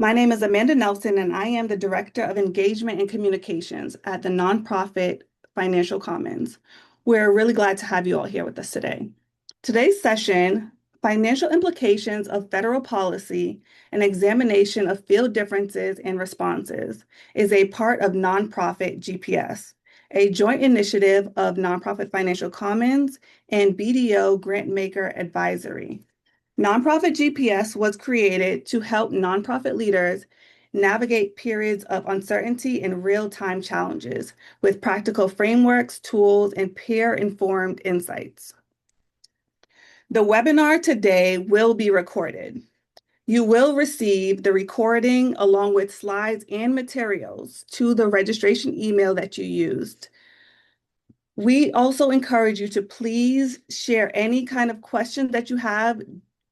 My name is Amanda Nelson, and I am the Director of Engagement and Communications at the nonprofit Financial Commons. We're really glad to have you all here with us today. Today's session, Financial Implications of Federal Policy, an examination of field differences and responses, is a part of Nonprofit GPS, a joint initiative of Nonprofit Financial Commons and BDO Grantmaker Advisory. Nonprofit GPS was created to help nonprofit leaders navigate periods of uncertainty and real-time challenges with practical frameworks, tools, and peer-informed insights. The webinar today will be recorded. You will receive the recording along with slides and materials to the registration email that you used. We also encourage you to please share any kind of questions that you have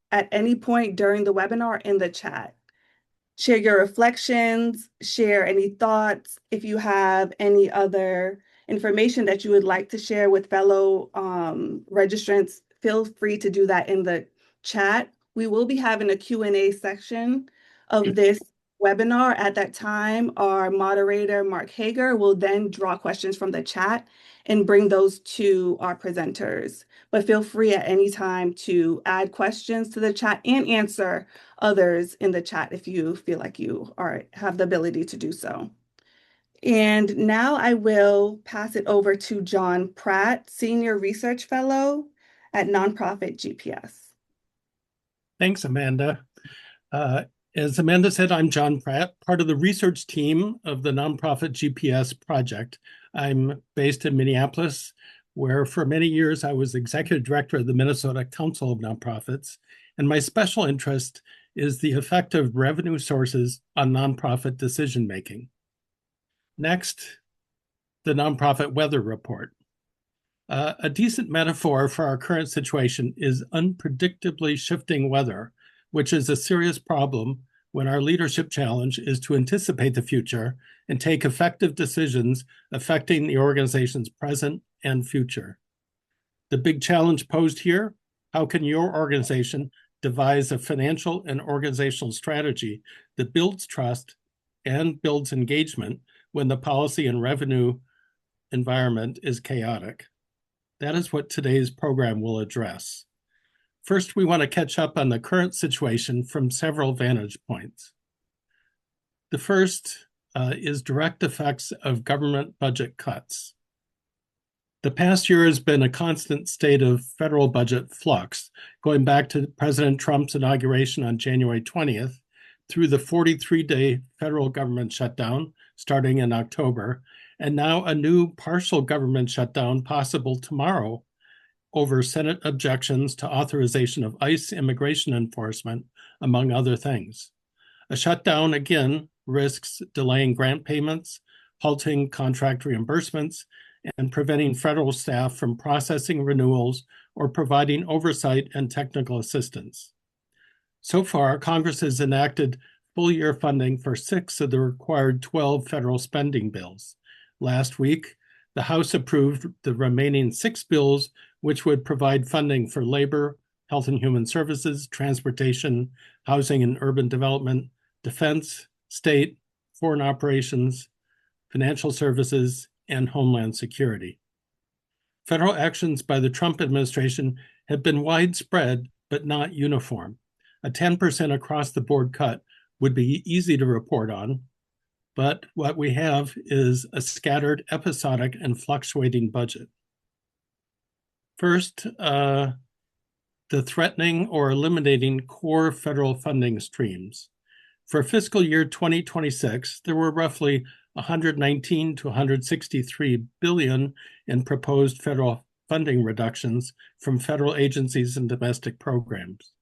at any point during the webinar in the chat. Share your reflections, share any thoughts. If you have any other information that you would like to share with fellow registrants, feel free to do that in the chat. We will be having a Q&A section of this webinar. At that time, our moderator, Mark Hager, will then draw questions from the chat and bring those to our presenters. But feel free at any time to add questions to the chat and answer others in the chat if you feel like you have the ability to do so. And now I will pass it over to John Pratt, Senior Research Fellow at Nonprofit GPS. Thanks, Amanda. As Amanda said, I'm John Pratt, part of the research team of the Nonprofit GPS project. I'm based in Minneapolis, where for many years I was executive director of the Minnesota Council of Nonprofits, and my special interest is the effect of revenue sources on nonprofit decision-making. Next, the Nonprofit Weather Report. A decent metaphor for our current situation is unpredictably shifting weather, which is a serious problem when our leadership challenge is to anticipate the future and take effective decisions affecting the organization's present and future. The big challenge posed here: how can your organization devise a financial and organizational strategy that builds trust and builds engagement when the policy and revenue environment is chaotic? That is what today's program will address. First, we want to catch up on the current situation from several vantage points. The first is direct effects of government budget cuts. The past year has been a constant state of federal budget flux, going back to President Trump's inauguration on January 20th, through the 43-day federal government shutdown starting in October, and now a new partial government shutdown possible tomorrow over Senate objections to authorization of ICE immigration enforcement, among other things. A shutdown, again, risks delaying grant payments, halting contract reimbursements, and preventing federal staff from processing renewals or providing oversight and technical assistance. So far, Congress has enacted full-year funding for 6 of the required 12 federal spending bills. Last week, the House approved the remaining 6 bills, which would provide funding for labor, health and human services, transportation, housing and urban development, defense, state, foreign operations, financial services, and homeland security. Federal actions by the Trump administration have been widespread, but not uniform. A 10% across-the-board cut would be easy to report on, but what we have is a scattered, episodic, and fluctuating budget. First, the threatening or eliminating core federal funding streams. For fiscal year 2026, there were roughly 119 to 163 billion in proposed federal funding reductions from federal agencies and domestic programs.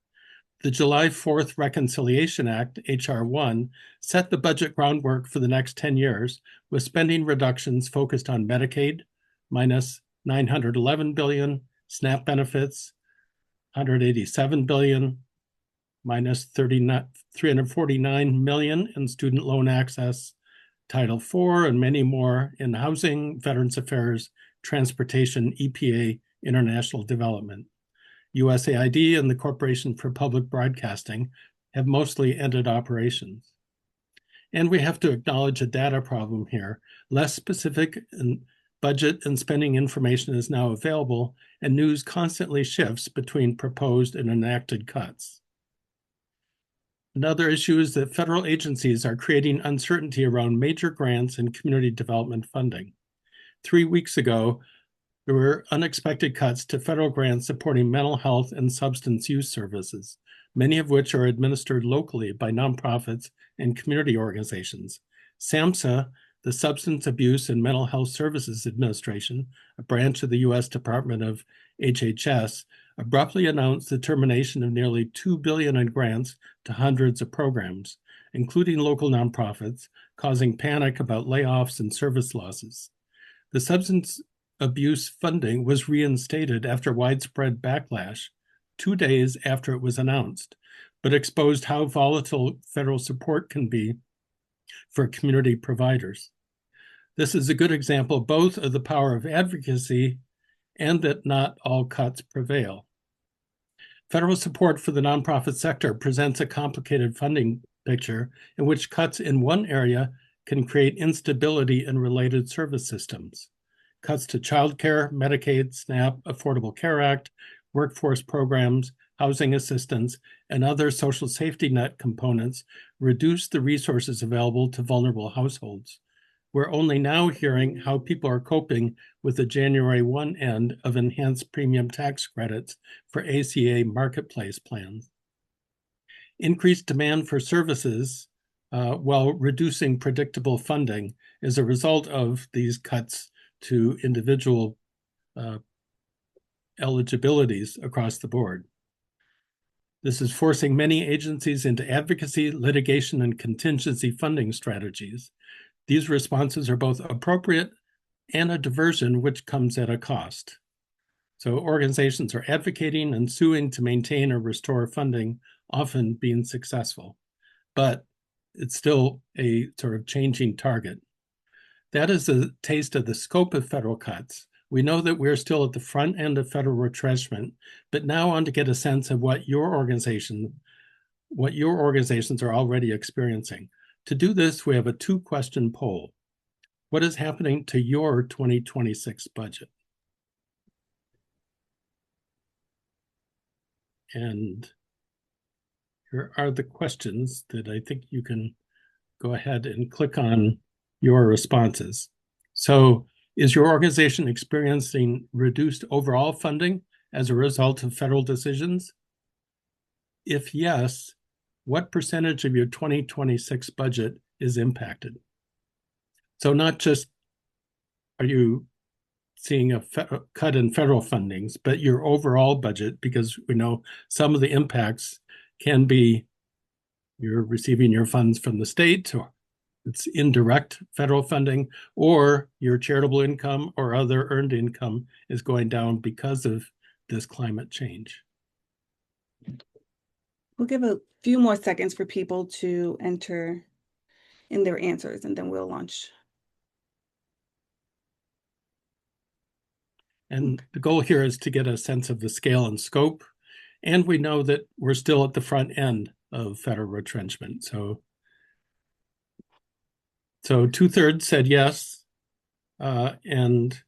The July 4th Reconciliation Act, H.R. 1, set the budget groundwork for the next 10 years with spending reductions focused on Medicaid, minus 911 billion, SNAP benefits, 187 billion, minus 349 million in student loan access, Title IV, and many more in housing, Veterans Affairs, transportation, EPA, international development. USAID and the Corporation for Public Broadcasting have mostly ended operations. And we have to acknowledge a data problem here. Less specific budget and spending information is now available, and news constantly shifts between proposed and enacted cuts. Another issue is that federal agencies are creating uncertainty around major grants and community development funding. 3 weeks ago, there were unexpected cuts to federal grants supporting mental health and substance use services, many of which are administered locally by nonprofits and community organizations. SAMHSA, the Substance Abuse and Mental Health Services Administration, a branch of the U.S. Department of HHS, abruptly announced the termination of nearly $2 billion in grants to hundreds of programs, including local nonprofits, causing panic about layoffs and service losses. The substance abuse funding was reinstated after widespread backlash 2 days after it was announced, but exposed how volatile federal support can be for community providers. This is a good example both of the power of advocacy and that not all cuts prevail. Federal support for the nonprofit sector presents a complicated funding picture in which cuts in one area can create instability in related service systems. Cuts to childcare, Medicaid, SNAP, Affordable Care Act, workforce programs, housing assistance, and other social safety net components reduce the resources available to vulnerable households. We're only now hearing how people are coping with the January 1 end of enhanced premium tax credits for ACA marketplace plans. Increased demand for services while reducing predictable funding is a result of these cuts to individual eligibilities across the board. This is forcing many agencies into advocacy, litigation, and contingency funding strategies. These responses are both appropriate and a diversion, which comes at a cost. So organizations are advocating and suing to maintain or restore funding, often being successful, but it's still a sort of changing target. That is a taste of the scope of federal cuts. We know that we're still at the front end of federal retrenchment, but now on to get a sense of what your organizations are already experiencing. To do this, we have a 2-question poll. What is happening to your 2026 budget? And here are the questions that I think you can go ahead and click on your responses. So, is your organization experiencing reduced overall funding as a result of federal decisions? If yes, what percentage of your 2026 budget is impacted? So not just are you seeing a cut in federal fundings, but your overall budget, because we know some of the impacts can be you're receiving your funds from the state, or it's indirect federal funding, or your charitable income or other earned income is going down because of this climate change. We'll give a few more seconds for people to enter in their answers, and then we'll launch. And the goal here is to get a sense of the scale and scope. And we know that we're still at the front end of federal retrenchment. So 2/3 said yes. And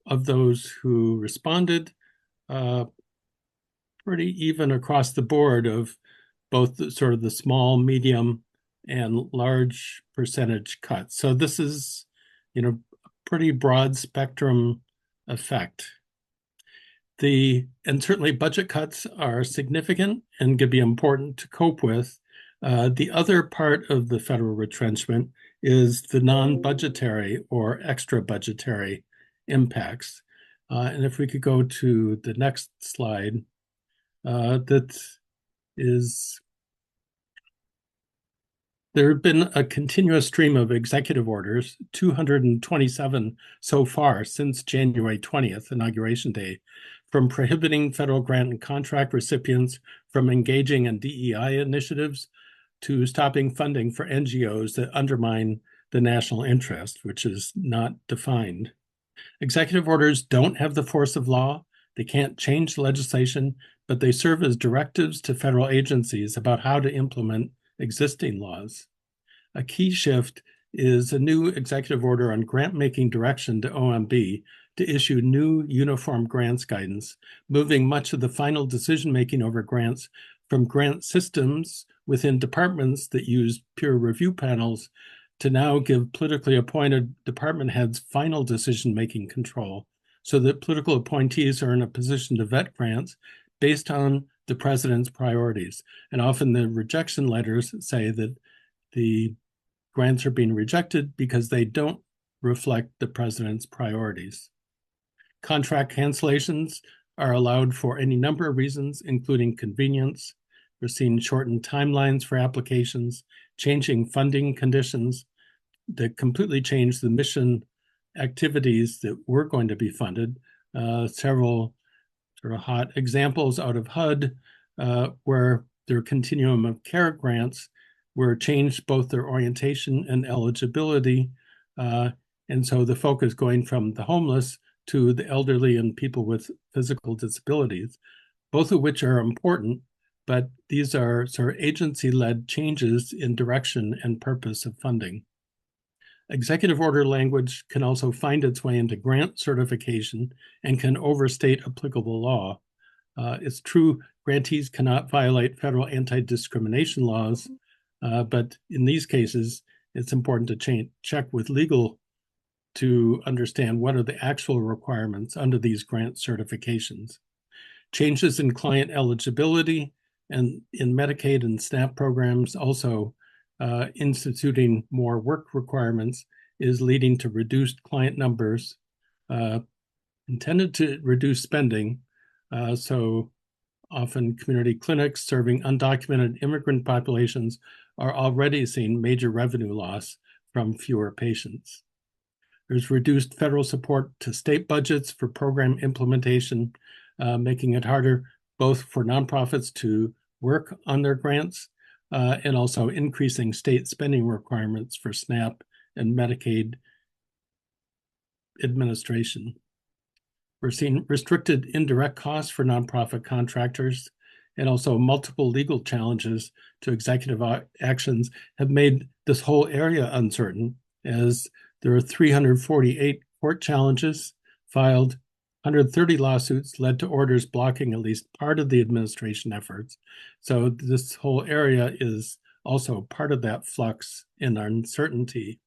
of those who responded, pretty even across the board of both sort of the small, medium, and large percentage cuts. So this is, a pretty broad spectrum effect. And certainly budget cuts are significant and can be important to cope with. The other part of the federal retrenchment is the non-budgetary or extra budgetary impacts. And if we could go to the next slide, there have been a continuous stream of executive orders, 227 so far since January 20th, Inauguration Day, from prohibiting federal grant and contract recipients from engaging in DEI initiatives to stopping funding for NGOs that undermine the national interest, which is not defined. Executive orders don't have the force of law. They can't change legislation, but they serve as directives to federal agencies about how to implement existing laws. A key shift is a new executive order on grant-making direction to OMB to issue new uniform grants guidance, moving much of the final decision-making over grants from grant systems within departments that use peer review panels to now give politically appointed department heads final decision-making control so that political appointees are in a position to vet grants based on the president's priorities. And often the rejection letters say that the grants are being rejected because they don't reflect the president's priorities. Contract cancellations are allowed for any number of reasons, including convenience. We're seeing shortened timelines for applications, changing funding conditions that completely change the mission activities that were going to be funded. Several sort of hot examples out of HUD where their continuum of care grants were changed both their orientation and eligibility. And so the focus going from the homeless to the elderly and people with physical disabilities, both of which are important, but these are sort of agency-led changes in direction and purpose of funding. Executive order language can also find its way into grant certification and can overstate applicable law. It's true grantees cannot violate federal anti-discrimination laws, but in these cases, it's important to check with legal to understand what are the actual requirements under these grant certifications. Changes in client eligibility and in Medicaid and SNAP programs also instituting more work requirements is leading to reduced client numbers, intended to reduce spending. So often community clinics serving undocumented immigrant populations are already seeing major revenue loss from fewer patients. There's reduced federal support to state budgets for program implementation, making it harder both for nonprofits to work on their grants and also increasing state spending requirements for SNAP and Medicaid administration. We're seeing restricted indirect costs for nonprofit contractors, and also multiple legal challenges to executive actions have made this whole area uncertain, as there are 348 court challenges filed, 130 lawsuits led to orders blocking at least part of the administration efforts. So this whole area is also part of that flux and uncertainty.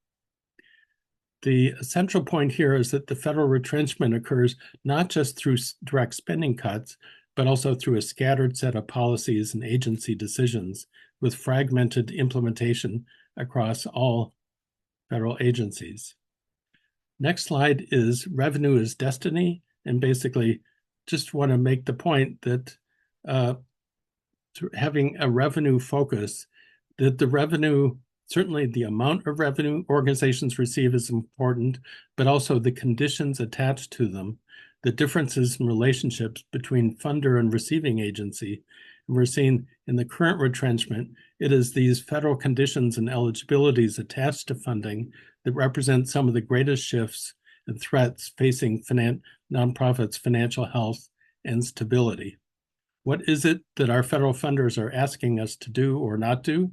The central point here is that the federal retrenchment occurs not just through direct spending cuts, but also through a scattered set of policies and agency decisions with fragmented implementation across all federal agencies. Next slide is revenue is destiny, and basically just want to make the point that having a revenue focus, that the revenue, certainly the amount of revenue organizations receive is important, but also the conditions attached to them, the differences in relationships between funder and receiving agency. And we're seeing in the current retrenchment, it is these federal conditions and eligibilities attached to funding that represent some of the greatest shifts and threats facing nonprofits' financial health and stability. What is it that our federal funders are asking us to do or not do?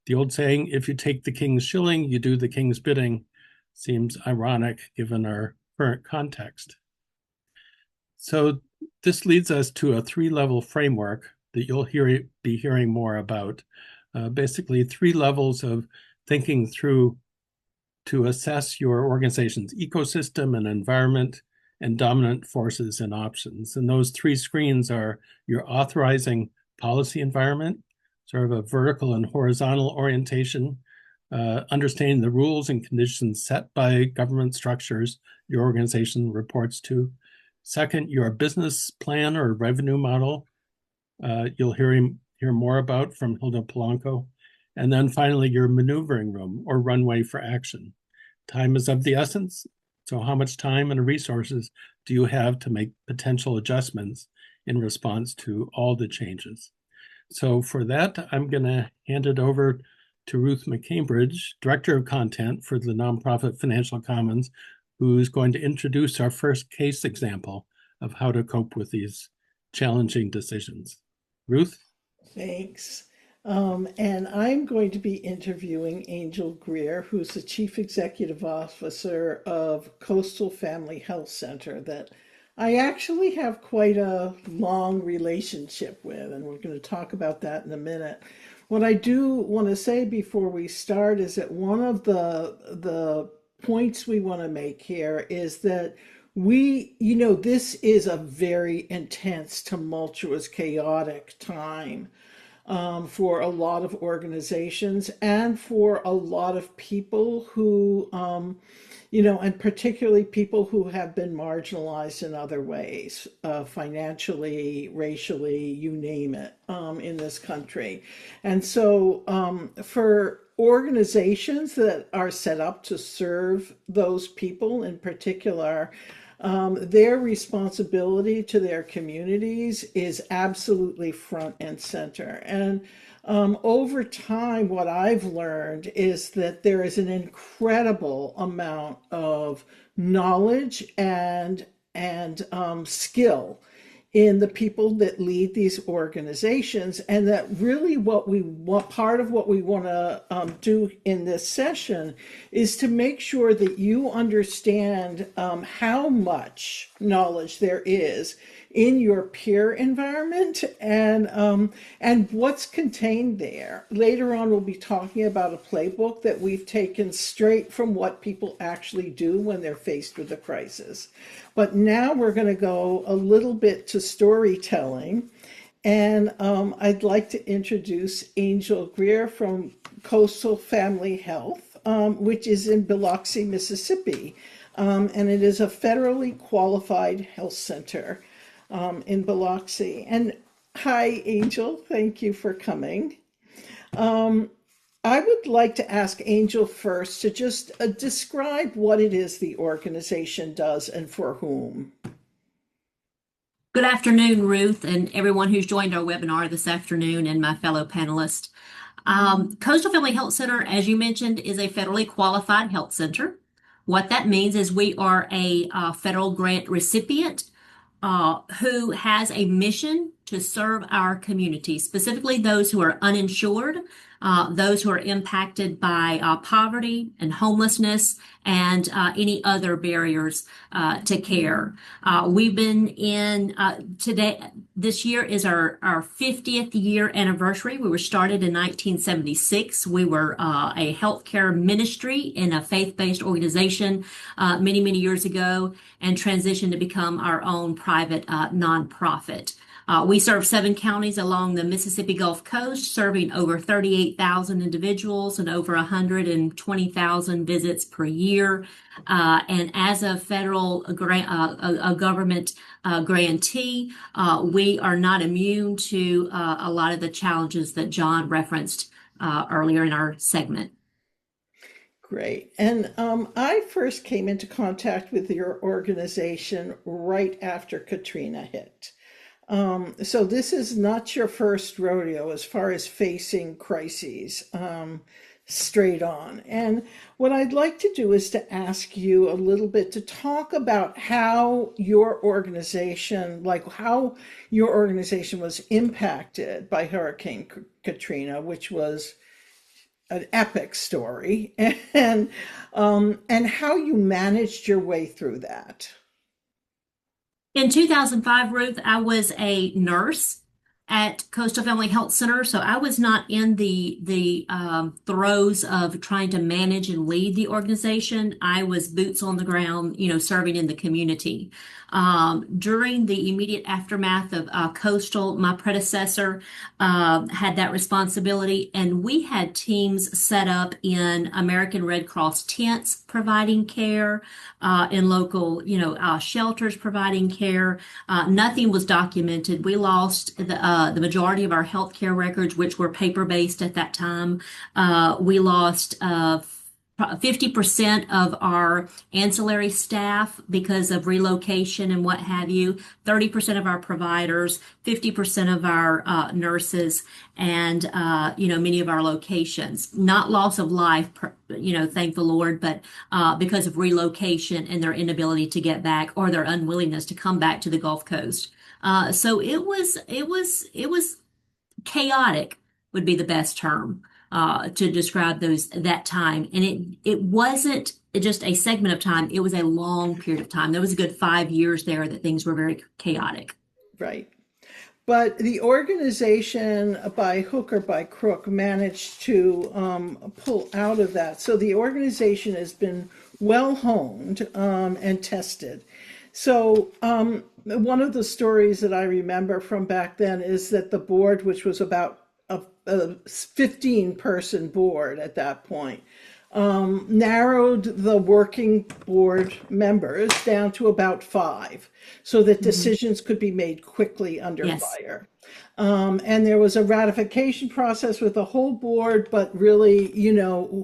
The old saying, if you take the king's shilling, you do the king's bidding, seems ironic given our current context. So this leads us to a three-level framework that you'll be hearing more about. Basically, three levels of thinking through to assess your organization's ecosystem and environment and dominant forces and options. And those three screens are your authorizing policy environment, sort of a vertical and horizontal orientation, understanding the rules and conditions set by government structures your organization reports to. Second, your business plan or revenue model. You'll hear more about from Hilda Polanco. And then finally, your maneuvering room or runway for action. Time is of the essence. So how much time and resources do you have to make potential adjustments in response to all the changes? So for that, I'm going to hand it over to Ruth McCambridge, Director of Content for the nonprofit Financial Commons, who's going to introduce our first case example of how to cope with these challenging decisions. Ruth? Thanks. And I'm going to be interviewing Angel Greer, who's the Chief Executive Officer of Coastal Family Health Center that I actually have quite a long relationship with, and we're going to talk about that in a minute. What I do want to say before we start is that one of the points we want to make here is that this is a very intense, tumultuous, chaotic time for a lot of organizations and for a lot of people who, and particularly people who have been marginalized in other ways, financially, racially, you name it, in this country. And so for organizations that are set up to serve those people in particular, their responsibility to their communities is absolutely front and center. And over time, what I've learned is that there is an incredible amount of knowledge and skill in the people that lead these organizations, and that really what we want, part of what we want to do in this session is to make sure that you understand how much knowledge there is in your peer environment and what's contained there. Later on, we'll be talking about a playbook that we've taken straight from what people actually do when they're faced with a crisis. But now we're going to go a little bit to storytelling. And I'd like to introduce Angel Greer from Coastal Family Health, which is in Biloxi, Mississippi. And it is a federally qualified health center in Biloxi. And hi, Angel. Thank you for coming. I would like to ask Angel first to just describe what it is the organization does and for whom. Good afternoon, Ruth, and everyone who's joined our webinar this afternoon, and my fellow panelists. Coastal Family Health Center, as you mentioned, is a federally qualified health center. What that means is we are a federal grant recipient who has a mission to serve our community, specifically those who are uninsured, those who are impacted by poverty and homelessness and any other barriers to care. We've been in today, this year is our 50th year anniversary. We were started in 1976. We were a healthcare ministry in a faith-based organization many, many years ago, and transitioned to become our own private nonprofit. We serve 7 counties along the Mississippi Gulf Coast, serving over 38,000 individuals and over 120,000 visits per year. And as a federal government grantee, we are not immune to a lot of the challenges that John referenced earlier in our segment. Great. And I first came into contact with your organization right after Katrina hit. So this is not your first rodeo as far as facing crises straight on. And what I'd like to do is to ask you a little bit to talk about how your organization, was impacted by Hurricane Katrina, which was an epic story, and how you managed your way through that. In 2005, Ruth, I was a nurse at Coastal Family Health Center, so I was not in the throes of trying to manage and lead the organization. I was boots on the ground, serving in the community. During the immediate aftermath of Coastal, my predecessor had that responsibility, and we had teams set up in American Red Cross tents providing care, in local, shelters providing care. Nothing was documented. We lost the majority of our healthcare records, which were paper-based at that time. We lost 50% of our ancillary staff because of relocation and what have you, 30% of our providers, 50% of our nurses, and many of our locations. Not loss of life, thank the Lord, but because of relocation and their inability to get back or their unwillingness to come back to the Gulf Coast. So it was chaotic would be the best term to describe that time. And it wasn't just a segment of time, it was a long period of time. There was a good 5 years there that things were very chaotic. Right. But the organization, by hook or by crook, managed to pull out of that. So the organization has been well honed and tested. So one of the stories that I remember from back then is that the board, which was about a 15-person board at that point, narrowed the working board members down to about 5 so that decisions could be made quickly under Yes. fire. And there was a ratification process with the whole board, but really,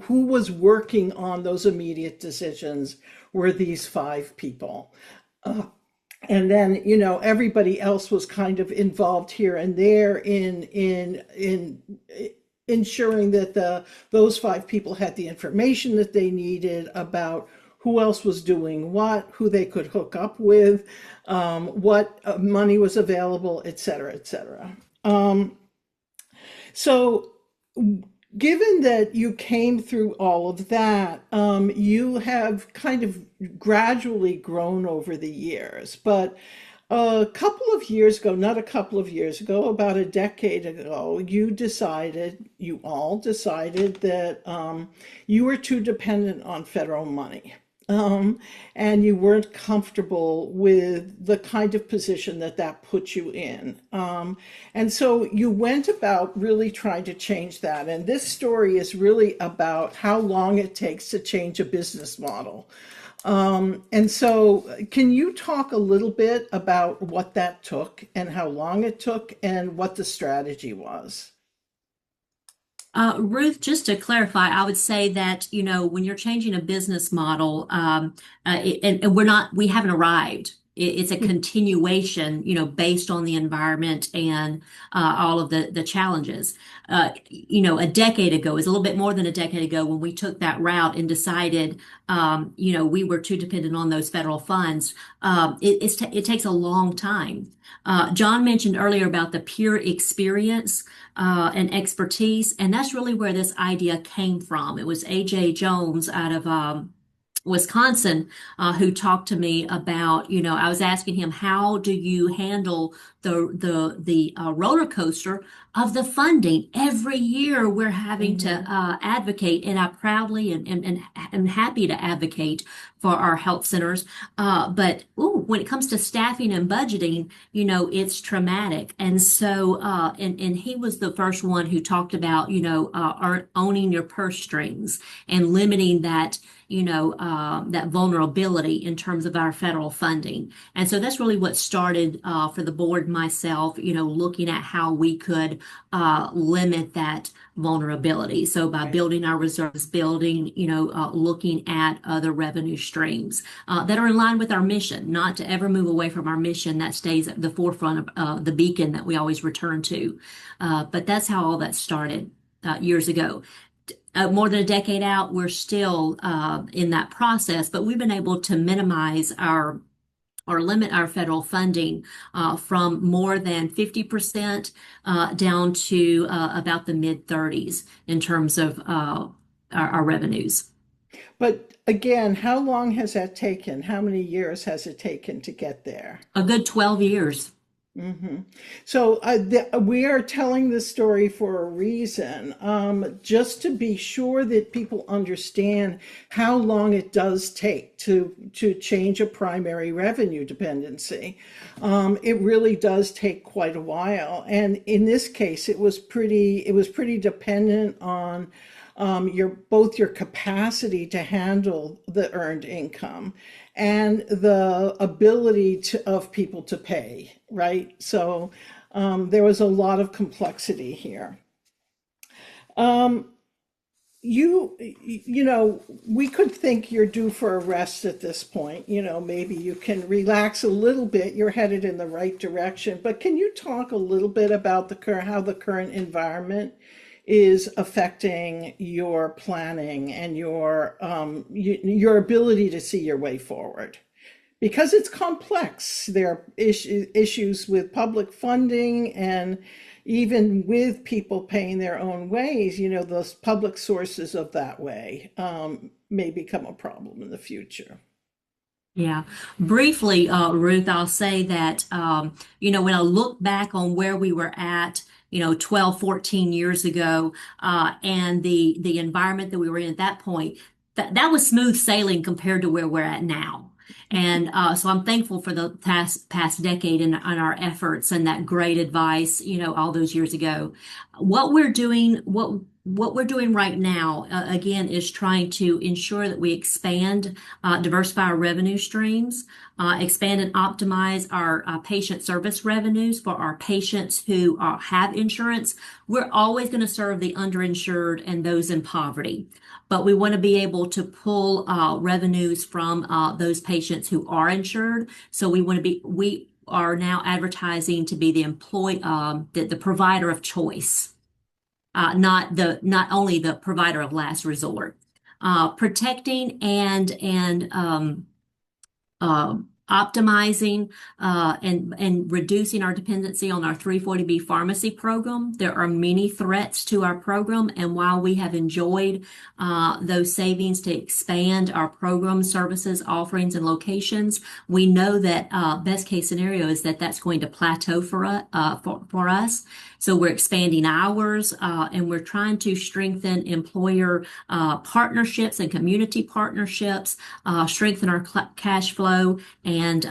who was working on those immediate decisions were these 5 people. And then, everybody else was kind of involved here and there in ensuring that those 5 people had the information that they needed about who else was doing what, who they could hook up with, what money was available, et cetera, et cetera. So given that you came through all of that, you have kind of gradually grown over the years, but a couple of years ago, not a couple of years ago, about a decade ago, you all decided that you were too dependent on federal money. And you weren't comfortable with the kind of position that put you in. And so you went about really trying to change that. And this story is really about how long it takes to change a business model. And so can you talk a little bit about what that took and how long it took and what the strategy was? Ruth, just to clarify, I would say that, when you're changing a business model, and we haven't arrived. It's a continuation, based on the environment and all of the challenges. A decade ago, is a little bit more than a decade ago when we took that route and decided, we were too dependent on those federal funds. It takes a long time. John mentioned earlier about the peer experience and expertise, and that's really where this idea came from. It was A.J. Jones out of Wisconsin, who talked to me about, I was asking him, how do you handle the roller coaster of the funding? Every year we're having to advocate, and I proudly and am happy to advocate for our health centers. But when it comes to staffing and budgeting, it's traumatic. And so, and he was the first one who talked about, owning your purse strings and limiting that, that vulnerability in terms of our federal funding. And so that's really what started for the board, myself, looking at how we could limit that vulnerability. So by building our reserves, looking at other revenue streams that are in line with our mission, not to ever move away from our mission that stays at the forefront of the beacon that we always return to. But that's how all that started years ago. More than a decade out, we're still in that process, but we've been able to minimize or limit our federal funding from more than 50% down to about the mid-30s in terms of our revenues. But again, how long has that taken? How many years has it taken to get there? A good 12 years. So we are telling this story for a reason, just to be sure that people understand how long it does take to change a primary revenue dependency. It really does take quite a while, and in this case, it was pretty dependent on both your capacity to handle the earned income and the ability of people to pay, right? So there was a lot of complexity here. We could think you're due for a rest at this point. Maybe you can relax a little bit. You're headed in the right direction. But can you talk a little bit about how the current environment is affecting your planning and your ability to see your way forward? because it's complex. There are issues with public funding, and even with people paying their own ways, those public sources of that way may become a problem in the future. Yeah. Briefly, Ruth, I'll say that, when I look back on where we were at, 12, 14 years ago, and the environment that we were in at that point, that was smooth sailing compared to where we're at now. And so I'm thankful for the past decade and our efforts and that great advice, all those years ago. What we're doing right now, again, is trying to ensure that we expand, diversify our revenue streams, expand and optimize our patient service revenues for our patients who have insurance. We're always going to serve the underinsured and those in poverty, but we want to be able to pull revenues from those patients who are insured. So we are now advertising to be the provider of choice, not only the provider of last resort. Protecting and optimizing and reducing our dependency on our 340B pharmacy program. There are many threats to our program, and while we have enjoyed those savings to expand our program services, offerings, and locations, we know that best case scenario is that that's going to plateau for us. So we're expanding hours, and we're trying to strengthen employer partnerships and community partnerships, strengthen our cash flow, and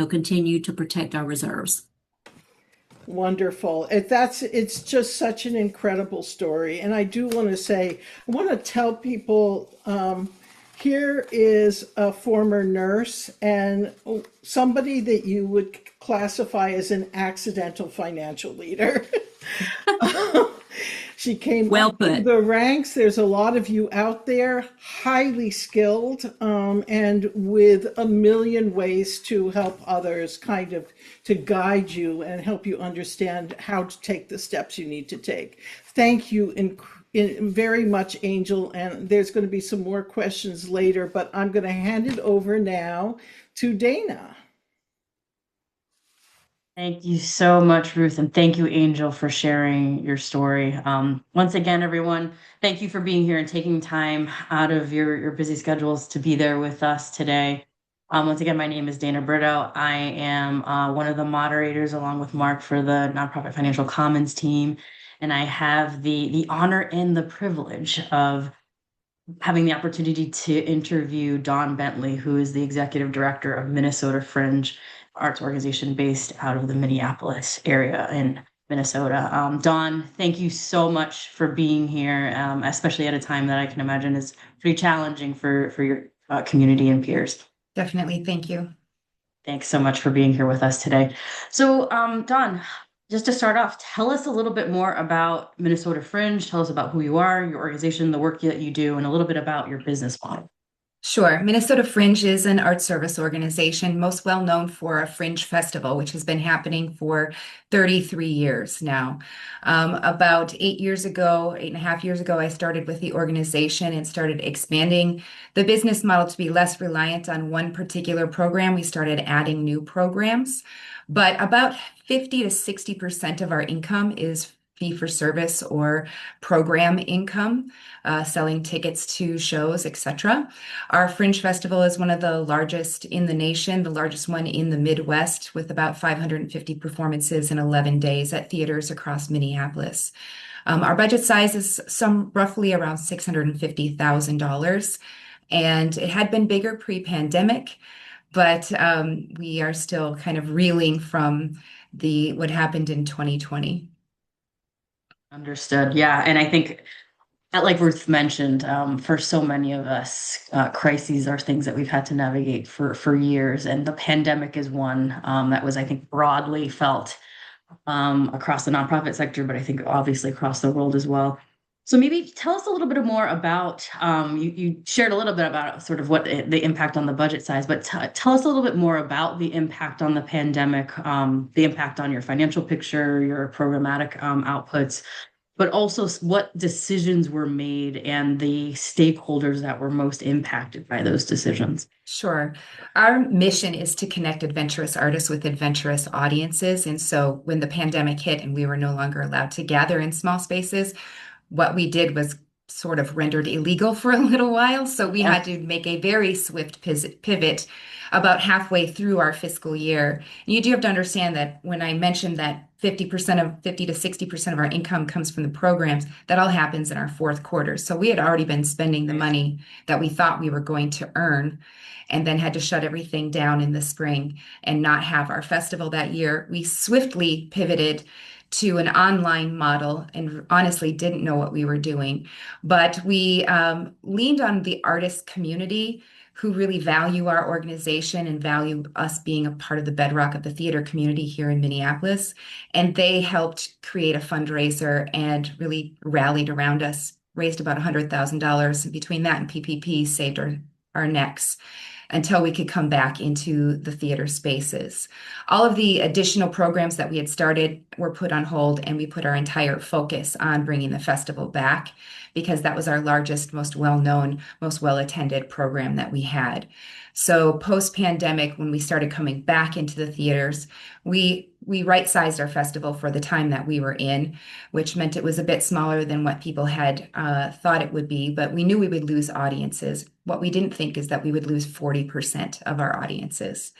continue to protect our reserves. Wonderful. It's just such an incredible story. And I do want to say, I want to tell people, here is a former nurse and somebody that you would classify as an accidental financial leader. She came Well up through put. the ranks. There's a lot of you out there, highly skilled, and with a million ways to help others, kind of to guide you and help you understand how to take the steps you need to take. Thank you very much, Angel. And there's going to be some more questions later, but I'm going to hand it over now to Dana. Thank you so much, Ruth, and thank you, Angel, for sharing your story. Once again, everyone, thank you for being here and taking time out of your busy schedules to be there with us today. Once again, my name is Dana Brito. I am one of the moderators, along with Mark, for the Nonprofit Financial Commons team, and I have the honor and the privilege of having the opportunity to interview Dawn Bentley, who is the executive director of Minnesota Fringe arts organization based out of the Minneapolis area in Minnesota. Dawn, thank you so much for being here, especially at a time that I can imagine is pretty challenging for your community and peers. Definitely. Thank you. Thanks so much for being here with us today. So, Dawn, just to start off, tell us a little bit more about Minnesota Fringe. Tell us about who you are, your organization, the work that you do, and a little bit about your business model. Sure. Minnesota Fringe is an art service organization, most well known for a Fringe Festival, which has been happening for 33 years now. About 8 and a half years ago, I started with the organization and started expanding the business model to be less reliant on one particular program. We started adding new programs, but about 50 to 60% of our income is fee for service or program income, selling tickets to shows, etc. Our Fringe Festival is one of the largest in the nation, the largest one in the Midwest, with about 550 performances in 11 days at theaters across Minneapolis. Our budget size is roughly around $650,000, and it had been bigger pre-pandemic, but we are still kind of reeling from what happened in 2020. Understood. Yeah. And I think, like Ruth mentioned, for so many of us, crises are things that we've had to navigate for years. And the pandemic is one that was, I think, broadly felt across the nonprofit sector, but I think obviously across the world as well. So maybe tell us a little bit more about, you shared a little bit about sort of what the impact on the budget size, but tell us a little bit more about the impact on the pandemic, the impact on your financial picture, your programmatic outputs, but also what decisions were made and the stakeholders that were most impacted by those decisions. Sure. Our mission is to connect adventurous artists with adventurous audiences. And so when the pandemic hit and we were no longer allowed to gather in small spaces, what we did was sort of rendered illegal for a little while. So we Yeah. had to make a very swift pivot about halfway through our fiscal year. And you do have to understand that when I mentioned that 50 to 60% of our income comes from the programs, that all happens in our fourth quarter. So we had already been spending the money that we thought we were going to earn and then had to shut everything down in the spring and not have our festival that year. We swiftly pivoted to an online model and honestly didn't know what we were doing. But we leaned on the artist community who really value our organization and value us being a part of the bedrock of the theater community here in Minneapolis. And they helped create a fundraiser and really rallied around us, raised about $100,000. And between that and PPP, saved our necks until we could come back into the theater spaces. All of the additional programs that we had started were put on hold, and we put our entire focus on bringing the festival back because that was our largest, most well-known, most well-attended program that we had. So post-pandemic, when we started coming back into the theaters, we right-sized our festival for the time that we were in, which meant it was a bit smaller than what people had thought it would be, but we knew we would lose audiences. What we didn't think is that we would lose 40% of our audiences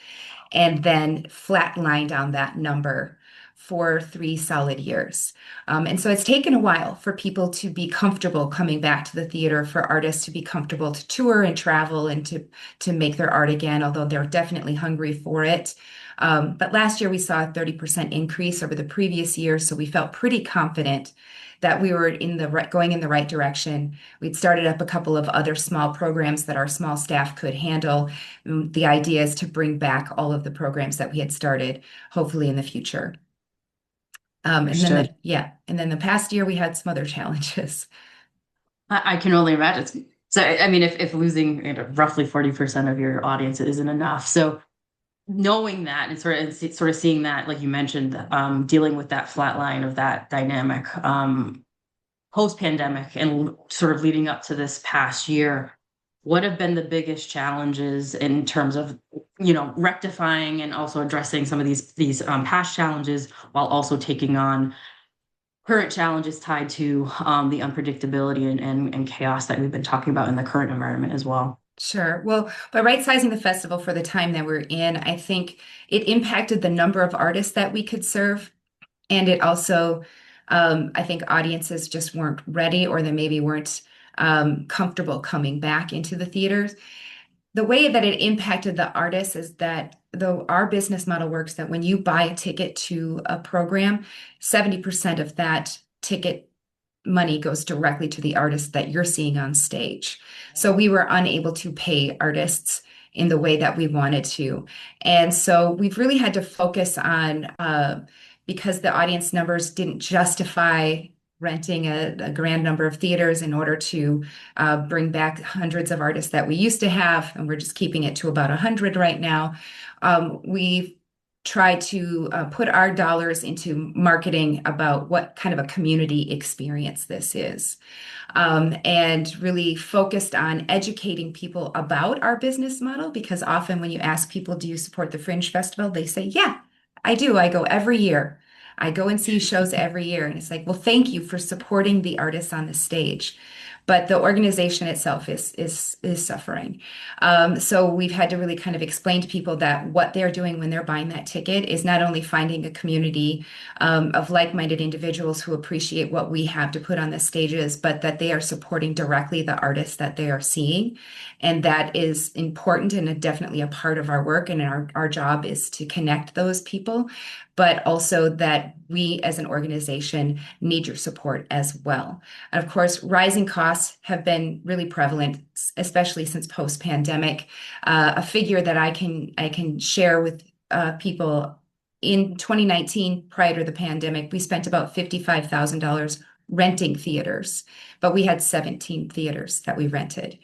and then flatlined on that number for 3 solid years. And so it's taken a while for people to be comfortable coming back to the theater, for artists to be comfortable to tour and travel and to make their art again, although they're definitely hungry for it. But last year we saw a 30% increase over the previous year, so we felt pretty confident that we were going in the right direction. We'd started up a couple of other small programs that our small staff could handle. The idea is to bring back all of the programs that we had started, hopefully in the future. And Understood. then the past year we had some other challenges. I can only imagine. So, I mean, if losing roughly 40% of your audience isn't enough. So knowing that and sort of seeing that, like you mentioned, dealing with that flat line of that dynamic post-pandemic and sort of leading up to this past year, what have been the biggest challenges in terms of, rectifying and also addressing some of these past challenges while also taking on current challenges tied to the unpredictability and chaos that we've been talking about in the current environment as well? Sure. Well, by right-sizing the festival for the time that we're in, I think it impacted the number of artists that we could serve. And it also, I think audiences just weren't ready or they maybe weren't comfortable coming back into the theaters. The way that it impacted the artists is that though our business model works that when you buy a ticket to a program, 70% of that ticket money goes directly to the artist that you're seeing on stage. So we were unable to pay artists in the way that we wanted to. And so we've really had to focus on, because the audience numbers didn't justify renting a grand number of theaters in order to bring back hundreds of artists that we used to have, and we're just keeping it to about 100 right now. We've tried to put our dollars into marketing about what kind of a community experience this is, and really focused on educating people about our business model, because often when you ask people, do you support the Fringe Festival? They say, yeah, I do. I go every year. I go and see shows every year. And it's like, well, thank you for supporting the artists on the stage. But the organization itself is suffering. So we've had to really kind of explain to people that what they're doing when they're buying that ticket is not only finding a community of like-minded individuals who appreciate what we have to put on the stages, but that they are supporting directly the artists that they are seeing. And that is important and definitely a part of our work. And our job is to connect those people, but also that we as an organization need your support as well. And of course, rising costs have been really prevalent, especially since post-pandemic. A figure that I can share with people: in 2019, prior to the pandemic, we spent about $55,000 renting theaters, but we had 17 theaters that we rented.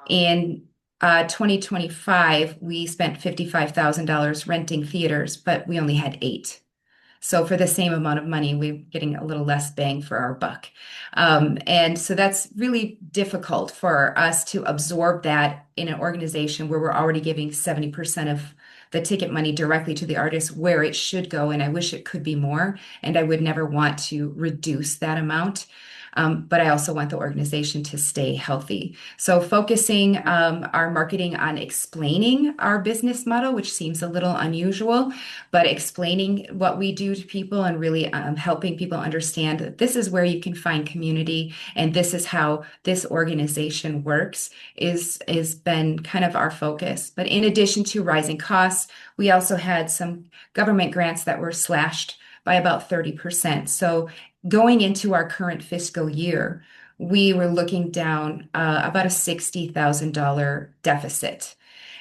In 2025, we spent $55,000 renting theaters, but we only had 8. So for the same amount of money, we're getting a little less bang for our buck. And so that's really difficult for us to absorb that in an organization where we're already giving 70% of the ticket money directly to the artist where it should go. And I wish it could be more. And I would never want to reduce that amount. But I also want the organization to stay healthy. So focusing our marketing on explaining our business model, which seems a little unusual, but explaining what we do to people and really helping people understand that this is where you can find community and this is how this organization works is been kind of our focus. But in addition to rising costs, we also had some government grants that were slashed by about 30%. So going into our current fiscal year, we were looking down about a $60,000 deficit.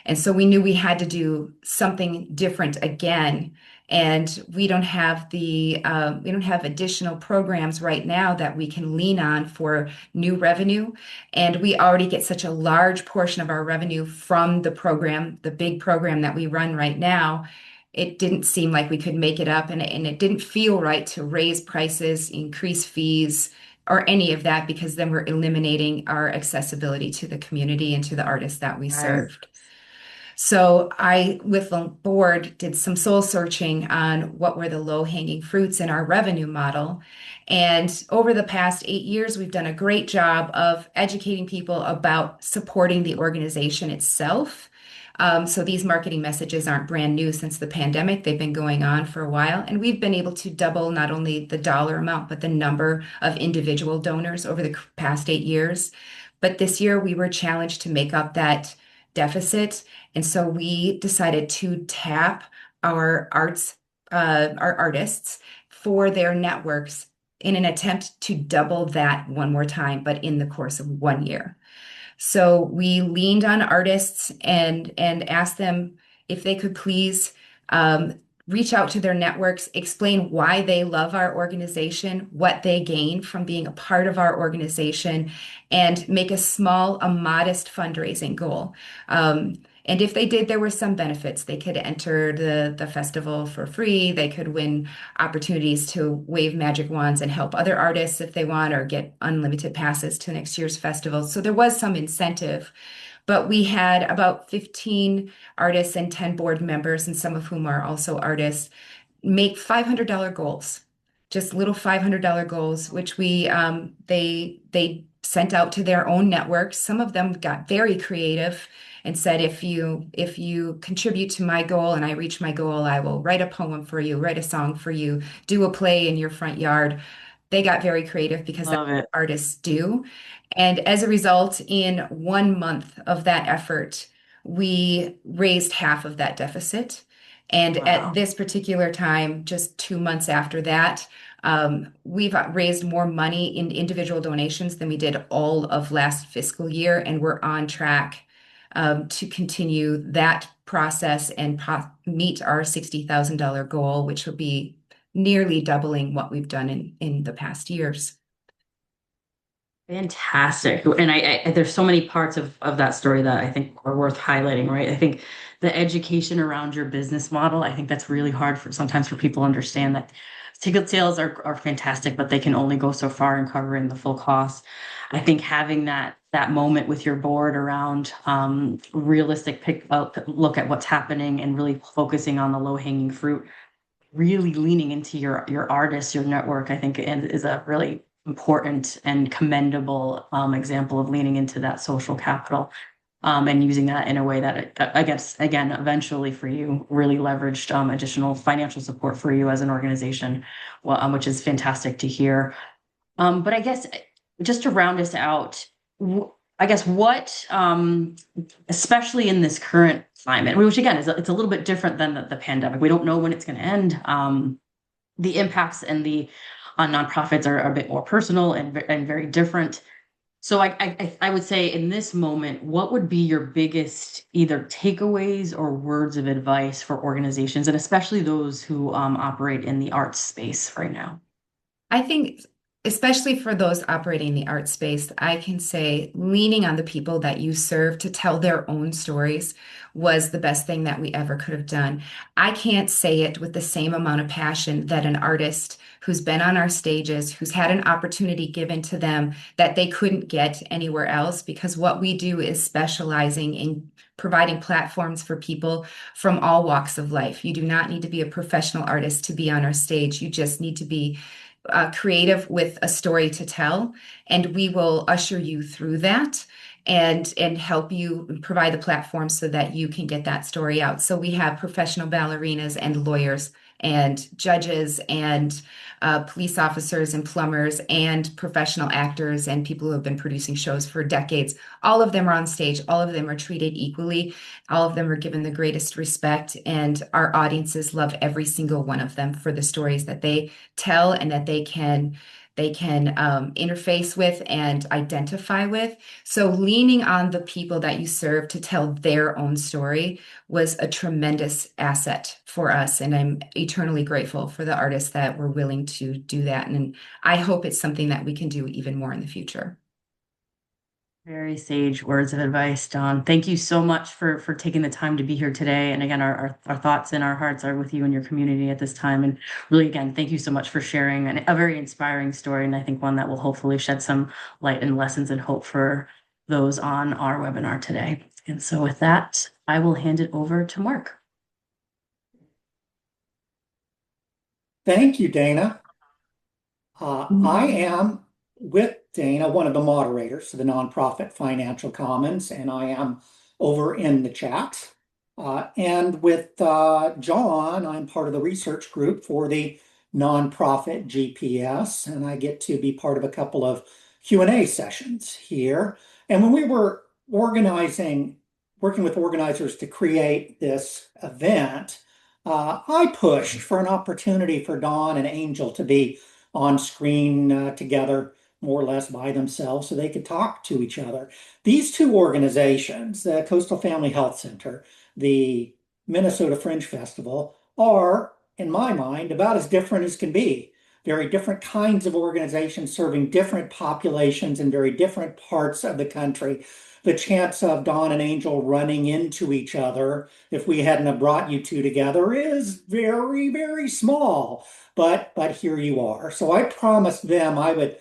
And so we knew we had to do something different again. And we don't have additional programs right now that we can lean on for new revenue. And we already get such a large portion of our revenue from the program, the big program that we run right now. It didn't seem like we could make it up, and it didn't feel right to raise prices, increase fees, or any of that, because then we're eliminating our accessibility to the community and to the artists that we served. So I, with the board, did some soul searching on what were the low-hanging fruits in our revenue model. And over the past 8 years, we've done a great job of educating people about supporting the organization itself. So these marketing messages aren't brand new since the pandemic. They've been going on for a while, and we've been able to double not only the dollar amount, but the number of individual donors over the past 8 years. But this year we were challenged to make up that deficit. And so we decided to tap our artists for their networks in an attempt to double that one more time, but in the course of 1 year. So we leaned on artists and asked them if they could please reach out to their networks, explain why they love our organization, what they gain from being a part of our organization, and make a modest fundraising goal. And if they did, there were some benefits. They could enter the festival for free. They could win opportunities to wave magic wands and help other artists if they want, or get unlimited passes to next year's festival. So there was some incentive. But we had about 15 artists and 10 board members, and some of whom are also artists, make $500 goals, just little $500 goals, which they sent out to their own networks. Some of them got very creative and said, if you contribute to my goal and I reach my goal, I will write a poem for you, write a song for you, do a play in your front yard. They got very creative because that's what artists do. And as a result, in 1 month of that effort, we raised half of that deficit. And at this particular time, just 2 months after that, we've raised more money in individual donations than we did all of last fiscal year. And we're on track to continue that process and meet our $60,000 goal, which will be nearly doubling what we've done in the past years. Fantastic. And I there's so many parts of that story that I think are worth highlighting, right? I think the education around your business model, I think that's really hard sometimes for people to understand that ticket sales are fantastic, but they can only go so far in covering the full cost. I think having that moment with your board around realistic look at what's happening and really focusing on the low-hanging fruit, really leaning into your artists, your network, I think is a really important and commendable example of leaning into that social capital and using that in a way that I guess, again, eventually for you really leveraged additional financial support for you as an organization, which is fantastic to hear. But I guess just to round us out, I guess what, especially in this current climate, which again it's a little bit different than the pandemic. We don't know when it's going to end. The impacts on nonprofits are a bit more personal and very different. So I would say in this moment, what would be your biggest either takeaways or words of advice for organizations, and especially those who operate in the arts space right now? I think especially for those operating in the art space, I can say leaning on the people that you serve to tell their own stories was the best thing that we ever could have done. I can't say it with the same amount of passion that an artist who's been on our stages, who's had an opportunity given to them that they couldn't get anywhere else, because what we do is specializing in providing platforms for people from all walks of life. You do not need to be a professional artist to be on our stage. You just need to be creative with a story to tell, and we will usher you through that and help you provide the platform so that you can get that story out. So we have professional ballerinas and lawyers and judges and police officers and plumbers and professional actors and people who have been producing shows for decades. All of them are on stage. All of them are treated equally. All of them are given the greatest respect, and our audiences love every single one of them for the stories that they tell and that they can interface with and identify with. So leaning on the people that you serve to tell their own story was a tremendous asset for us. And I'm eternally grateful for the artists that were willing to do that. And I hope it's something that we can do even more in the future. Very sage words of advice, Dawn. Thank you so much for taking the time to be here today. And again, our thoughts and our hearts are with you and your community at this time. And really, again, thank you so much for sharing a very inspiring story. And I think one that will hopefully shed some light and lessons and hope for those on our webinar today. And so with that, I will hand it over to Mark. Thank you, Dana. I am with Dana, one of the moderators of the Nonprofit Financial Commons, and I am over in the chat. And with John, I'm part of the research group for the Nonprofit GPS, and I get to be part of a couple of Q&A sessions here. And when we were working with organizers to create this event, I pushed for an opportunity for Dawn and Angel to be on screen together, more or less by themselves, so they could talk to each other. These two organizations, the Coastal Family Health Center, the Minnesota Fringe Festival, are, in my mind, about as different as can be. Very different kinds of organizations serving different populations in very different parts of the country. The chance of Dawn and Angel running into each other, if we hadn't have brought you two together, is very, very small. But here you are. So I promised them I would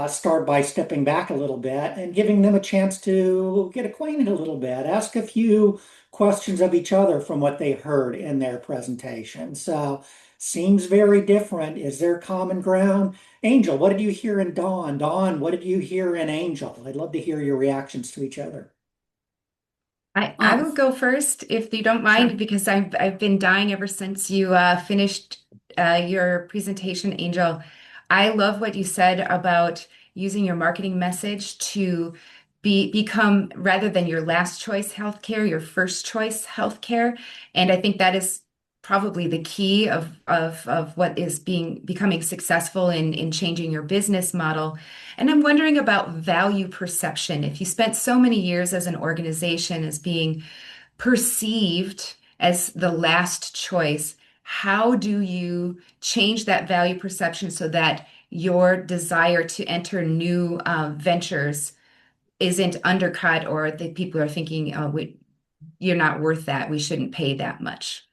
start by stepping back a little bit and giving them a chance to get acquainted a little bit, ask a few questions of each other from what they heard in their presentation. So seems very different. Is there common ground? Angel, what did you hear in Dawn? Dawn, what did you hear in Angel? I'd love to hear your reactions to each other. I will go first if you don't mind, Sure. because I've been dying ever since you finished your presentation, Angel. I love what you said about using your marketing message to become, rather than your last choice healthcare, your first choice healthcare. And I think that is probably the key of what is becoming successful in changing your business model. And I'm wondering about value perception. If you spent so many years as an organization as being perceived as the last choice, how do you change that value perception so that your desire to enter new ventures isn't undercut, or the people are thinking, oh, you're not worth that, we shouldn't pay that much?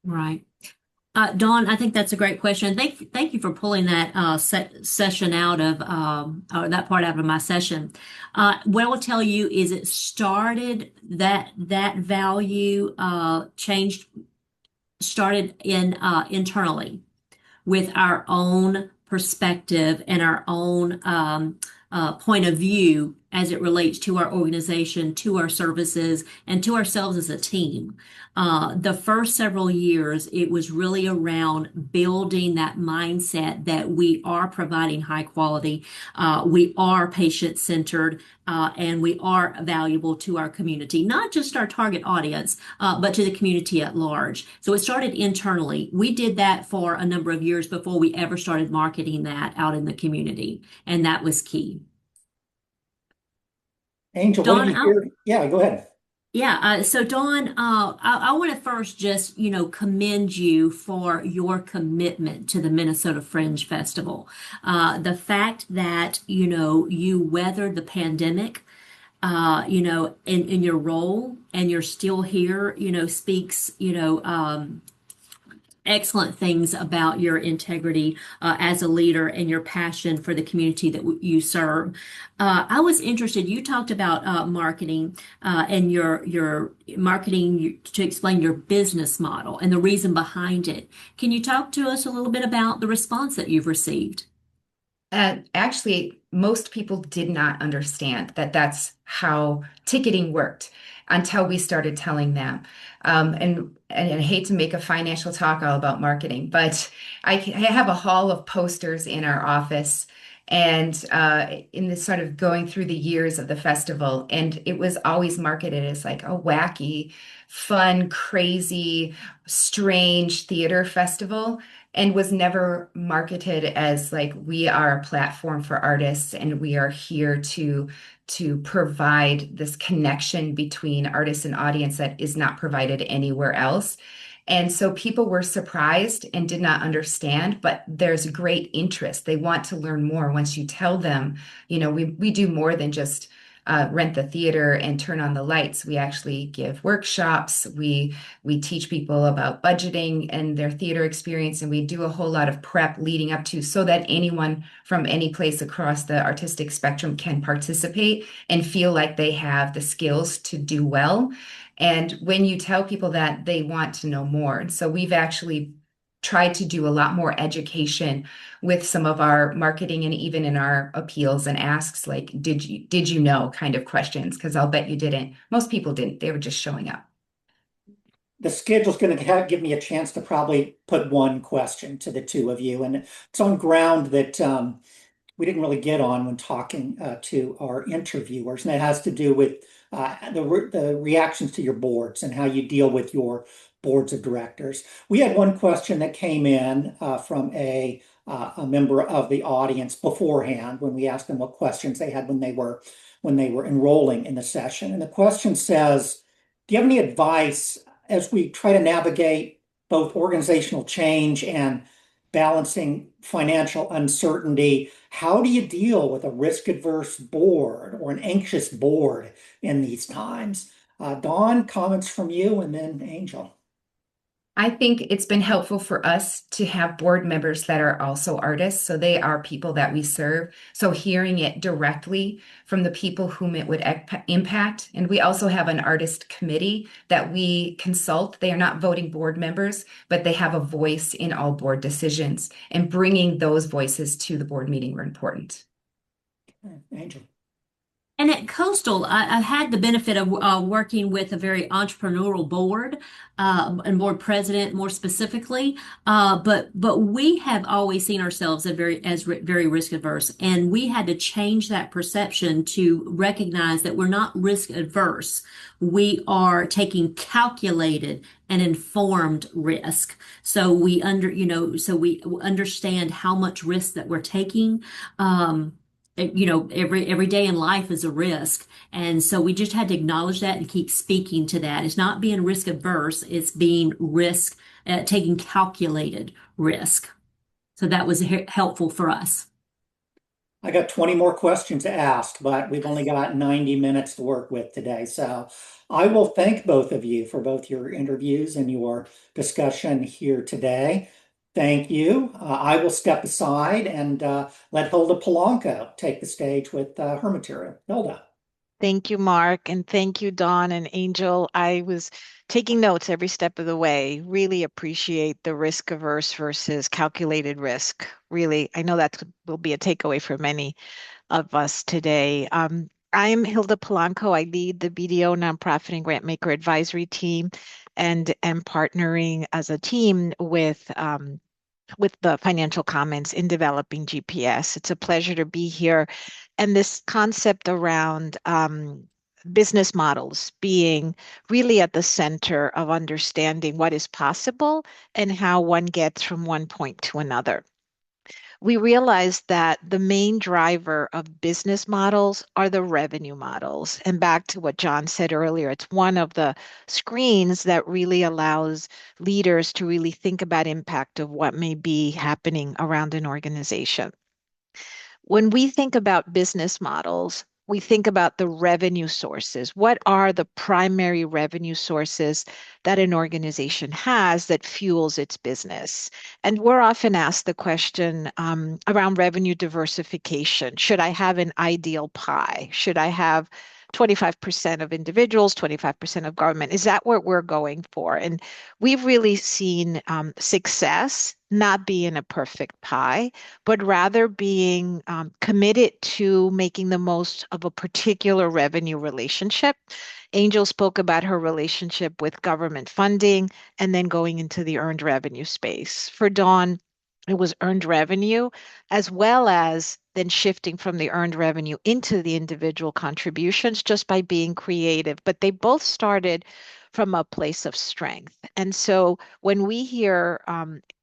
Right. Dawn, I think that's a great question. Thank you for pulling that session out of or that part out of my session. What I will tell you is it started that value started internally with our own perspective and our own point of view as it relates to our organization, to our services, and to ourselves as a team. The first several years, it was really around building that mindset that we are providing high quality, we are patient-centered, and we are valuable to our community, not just our target audience, but to the community at large. So it started internally. We did that for a number of years before we ever started marketing that out in the community, and that was key. Angel, what did Dawn, you hear? Yeah, go ahead. Yeah, so Dawn, I want to first just, commend you for your commitment to the Minnesota Fringe Festival. The fact that, you weathered the pandemic, in your role and you're still here, speaks, excellent things about your integrity as a leader and your passion for the community that you serve. I was interested. You talked about marketing and your marketing to explain your business model and the reason behind it. Can you talk to us a little bit about the response that you've received? Actually, most people did not understand that that's how ticketing worked until we started telling them. And I hate to make a financial talk all about marketing, but I have a hall of posters in our office. And in this sort of going through the years of the festival, and it was always marketed as like a wacky, fun, crazy, strange theater festival and was never marketed as like we are a platform for artists and we are here to provide this connection between artists and audience that is not provided anywhere else. And so people were surprised and did not understand, but there's great interest. They want to learn more once you tell them, we do more than just rent the theater and turn on the lights. We actually give workshops. We teach people about budgeting and their theater experience, and we do a whole lot of prep leading up to so that anyone from any place across the artistic spectrum can participate and feel like they have the skills to do well. And when you tell people that, they want to know more. And so we've actually tried to do a lot more education with some of our marketing and even in our appeals and asks like, did you know kind of questions? Because I'll bet you didn't. Most people didn't. They were just showing up. The schedule's going to give me a chance to probably put one question to the two of you, and it's on ground that we didn't really get on when talking to our interviewers, and it has to do with the reactions to your boards and how you deal with your boards of directors. We had one question that came in from a member of the audience beforehand when we asked them what questions they had when they were enrolling in the session. And the question says, "Do you have any advice as we try to navigate both organizational change and balancing financial uncertainty? How do you deal with a risk-averse board or an anxious board in these times?" Dawn, comments from you, and then Angel. I think it's been helpful for us to have board members that are also artists. So they are people that we serve. So hearing it directly from the people whom it would impact. And we also have an artist committee that we consult. They are not voting board members, but they have a voice in all board decisions. And bringing those voices to the board meeting were important. Angel. And at Coastal, I had the benefit of working with a very entrepreneurial board and board president, more specifically. But we have always seen ourselves as very risk averse, and we had to change that perception to recognize that we're not risk adverse. We are taking calculated and informed risk. So we understand how much risk that we're taking. Every day in life is a risk. And so we just had to acknowledge that and keep speaking to that. It's not being risk averse, it's being taking calculated risk. So that was helpful for us. I got 20 more questions to ask, but we've only got 90 minutes to work with today. So I will thank both of you for both your interviews and your discussion here today. Thank you. I will step aside and let Hilda Polanco take the stage with her material. Hilda. Thank you, Mark, and thank you, Dawn and Angel. I was taking notes every step of the way. Really appreciate the risk averse versus calculated risk. Really, I know that will be a takeaway for many of us today. I'm Hilda Polanco. I lead the BDO Nonprofit and Grantmaker Advisory Team and am partnering as a team with the Financial Commons in developing GPS. It's a pleasure to be here. And this concept around business models being really at the center of understanding what is possible and how one gets from one point to another. we realized that the main driver of business models are the revenue models. And back to what John said earlier, it's one of the screens that really allows leaders to really think about impact of what may be happening around an organization. When we think about business models, we think about the revenue sources. What are the primary revenue sources that an organization has that fuels its business? And we're often asked the question around revenue diversification. Should I have an ideal pie? Should I have 25% of individuals, 25% of government? Is that what we're going for? And we've really seen success not being a perfect pie, but rather being committed to making the most of a particular revenue relationship. Angel spoke about her relationship with government funding and then going into the earned revenue space. For Dawn, it was earned revenue, as well as then shifting from the earned revenue into the individual contributions just by being creative. But they both started from a place of strength. And so when we hear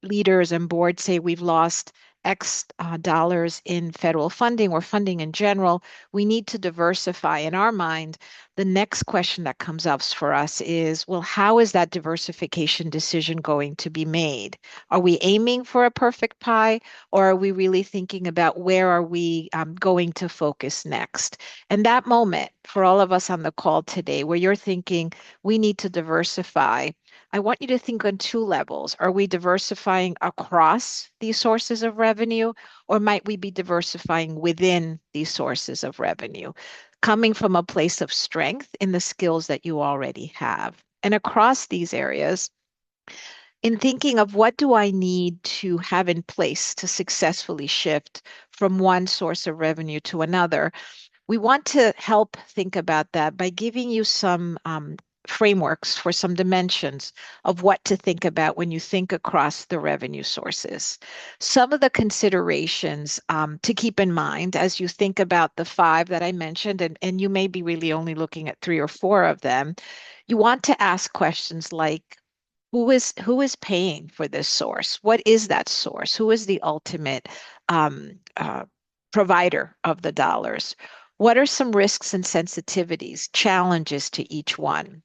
leaders and boards say we've lost X dollars in federal funding or funding in general, we need to diversify. In our mind, the next question that comes up for us is, well, how is that diversification decision going to be made? Are we aiming for a perfect pie, or are we really thinking about where are we going to focus next? And that moment for all of us on the call today, where you're thinking we need to diversify, I want you to think on two levels. Are we diversifying across these sources of revenue, or might we be diversifying within these sources of revenue, coming from a place of strength in the skills that you already have? And across these areas, in thinking of what do I need to have in place to successfully shift from one source of revenue to another, we want to help think about that by giving you some frameworks for some dimensions of what to think about when you think across the revenue sources. Some of the considerations to keep in mind as you think about the five that I mentioned, and you may be really only looking at three or four of them, you want to ask questions like, who is paying for this source? What is that source? Who is the ultimate provider of the dollars? What are some risks and sensitivities, challenges to each one?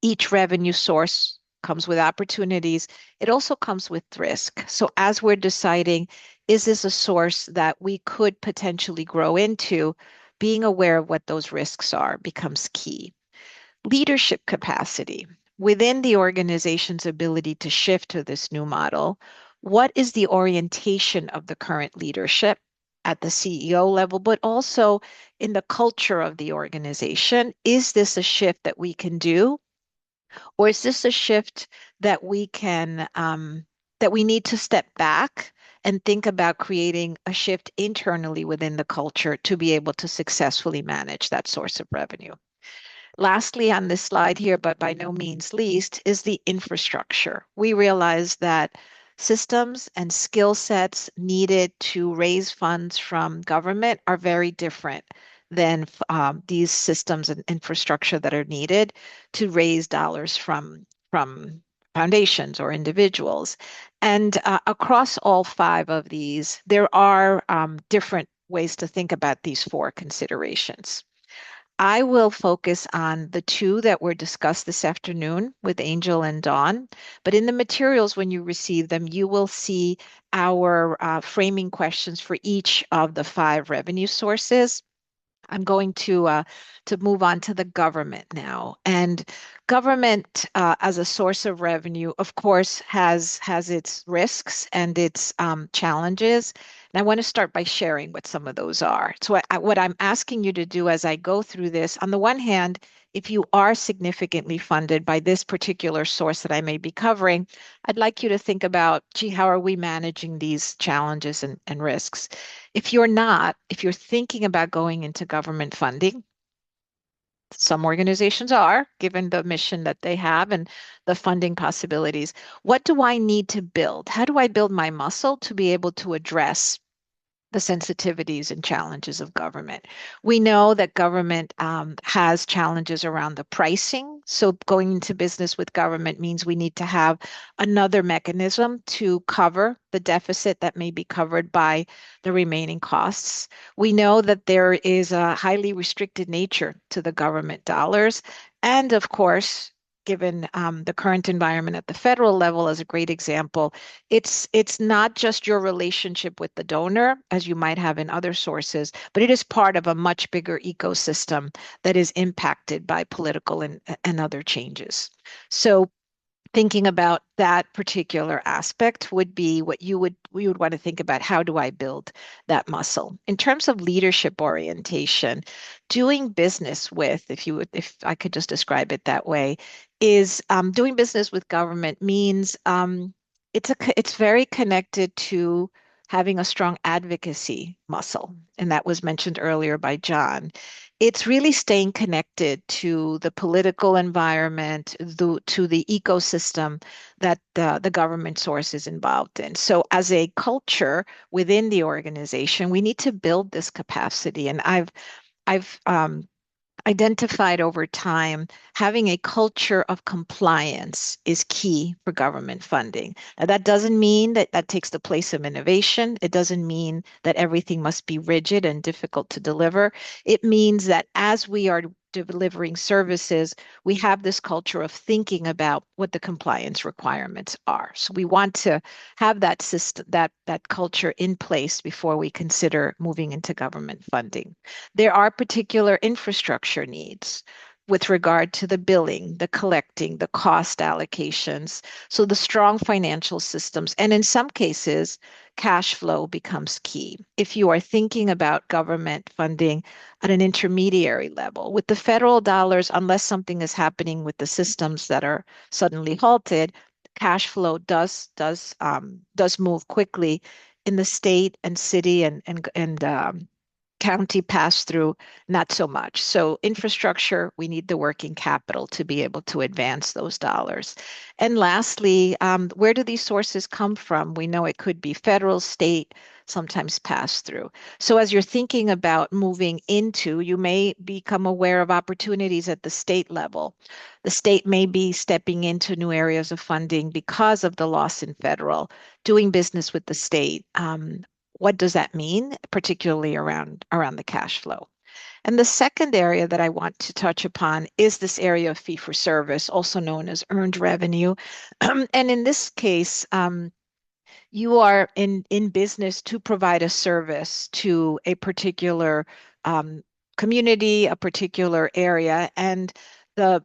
Each revenue source comes with opportunities. It also comes with risk. So as we're deciding, is this a source that we could potentially grow into, being aware of what those risks are becomes key. Leadership capacity. Within the organization's ability to shift to this new model, what is the orientation of the current leadership at the CEO level, but also in the culture of the organization? Is this a shift that we can do? Or is this a shift that that we need to step back and think about creating a shift internally within the culture to be able to successfully manage that source of revenue? Lastly, on this slide here, but by no means least, is the infrastructure. We realize that systems and skill sets needed to raise funds from government are very different than these systems and infrastructure that are needed to raise dollars from foundations or individuals. And across all five of these, there are different ways to think about these four considerations. I will focus on the two that were discussed this afternoon with Angel and Dawn. But in the materials, when you receive them, you will see our framing questions for each of the five revenue sources. I'm going to move on to the government now. And government as a source of revenue, of course, has its risks and its challenges. And I want to start by sharing what some of those are. So what I'm asking you to do as I go through this, on the one hand, if you are significantly funded by this particular source that I may be covering, I'd like you to think about, gee, how are we managing these challenges and risks? If you're not, if you're thinking about going into government funding, some organizations are, given the mission that they have and the funding possibilities. What do I need to build? How do I build my muscle to be able to address the sensitivities and challenges of government. We know that government has challenges around the pricing. So going into business with government means we need to have another mechanism to cover the deficit that may be covered by the remaining costs. We know that there is a highly restricted nature to the government dollars. And of course, given the current environment at the federal level as a great example, it's not just your relationship with the donor, as you might have in other sources, but it is part of a much bigger ecosystem that is impacted by political and other changes. So thinking about that particular aspect would be what we would want to think about. How do I build that muscle? In terms of leadership orientation, doing business with, if I could just describe it that way, is doing business with government means it's very connected to having a strong advocacy muscle, and that was mentioned earlier by John. It's really staying connected to the political environment, to the ecosystem that the government source is involved in. So, as a culture within the organization, we need to build this capacity. And I've identified over time, having a culture of compliance is key for government funding. Now, that doesn't mean that that takes the place of innovation. It doesn't mean that everything must be rigid and difficult to deliver. It means that as we are delivering services, we have this culture of thinking about what the compliance requirements are. So we want to have that system, that culture in place before we consider moving into government funding. There are particular infrastructure needs with regard to the billing, the collecting, the cost allocations. So the strong financial systems, and in some cases, cash flow becomes key. If you are thinking about government funding at an intermediary level, with the federal dollars, unless something is happening with the systems that are suddenly halted, cash flow does move quickly. In the state and city and county pass through, not so much. So infrastructure, we need the working capital to be able to advance those dollars. And lastly, where do these sources come from? We know it could be federal, state, sometimes pass through. So as you're thinking about moving into, you may become aware of opportunities at the state level. The state may be stepping into new areas of funding because of the loss in federal, doing business with the state. What does that mean, particularly around the cash flow? And the second area that I want to touch upon is this area of fee for service, also known as earned revenue. And in this case, you are in business to provide a service to a particular community, a particular area, and the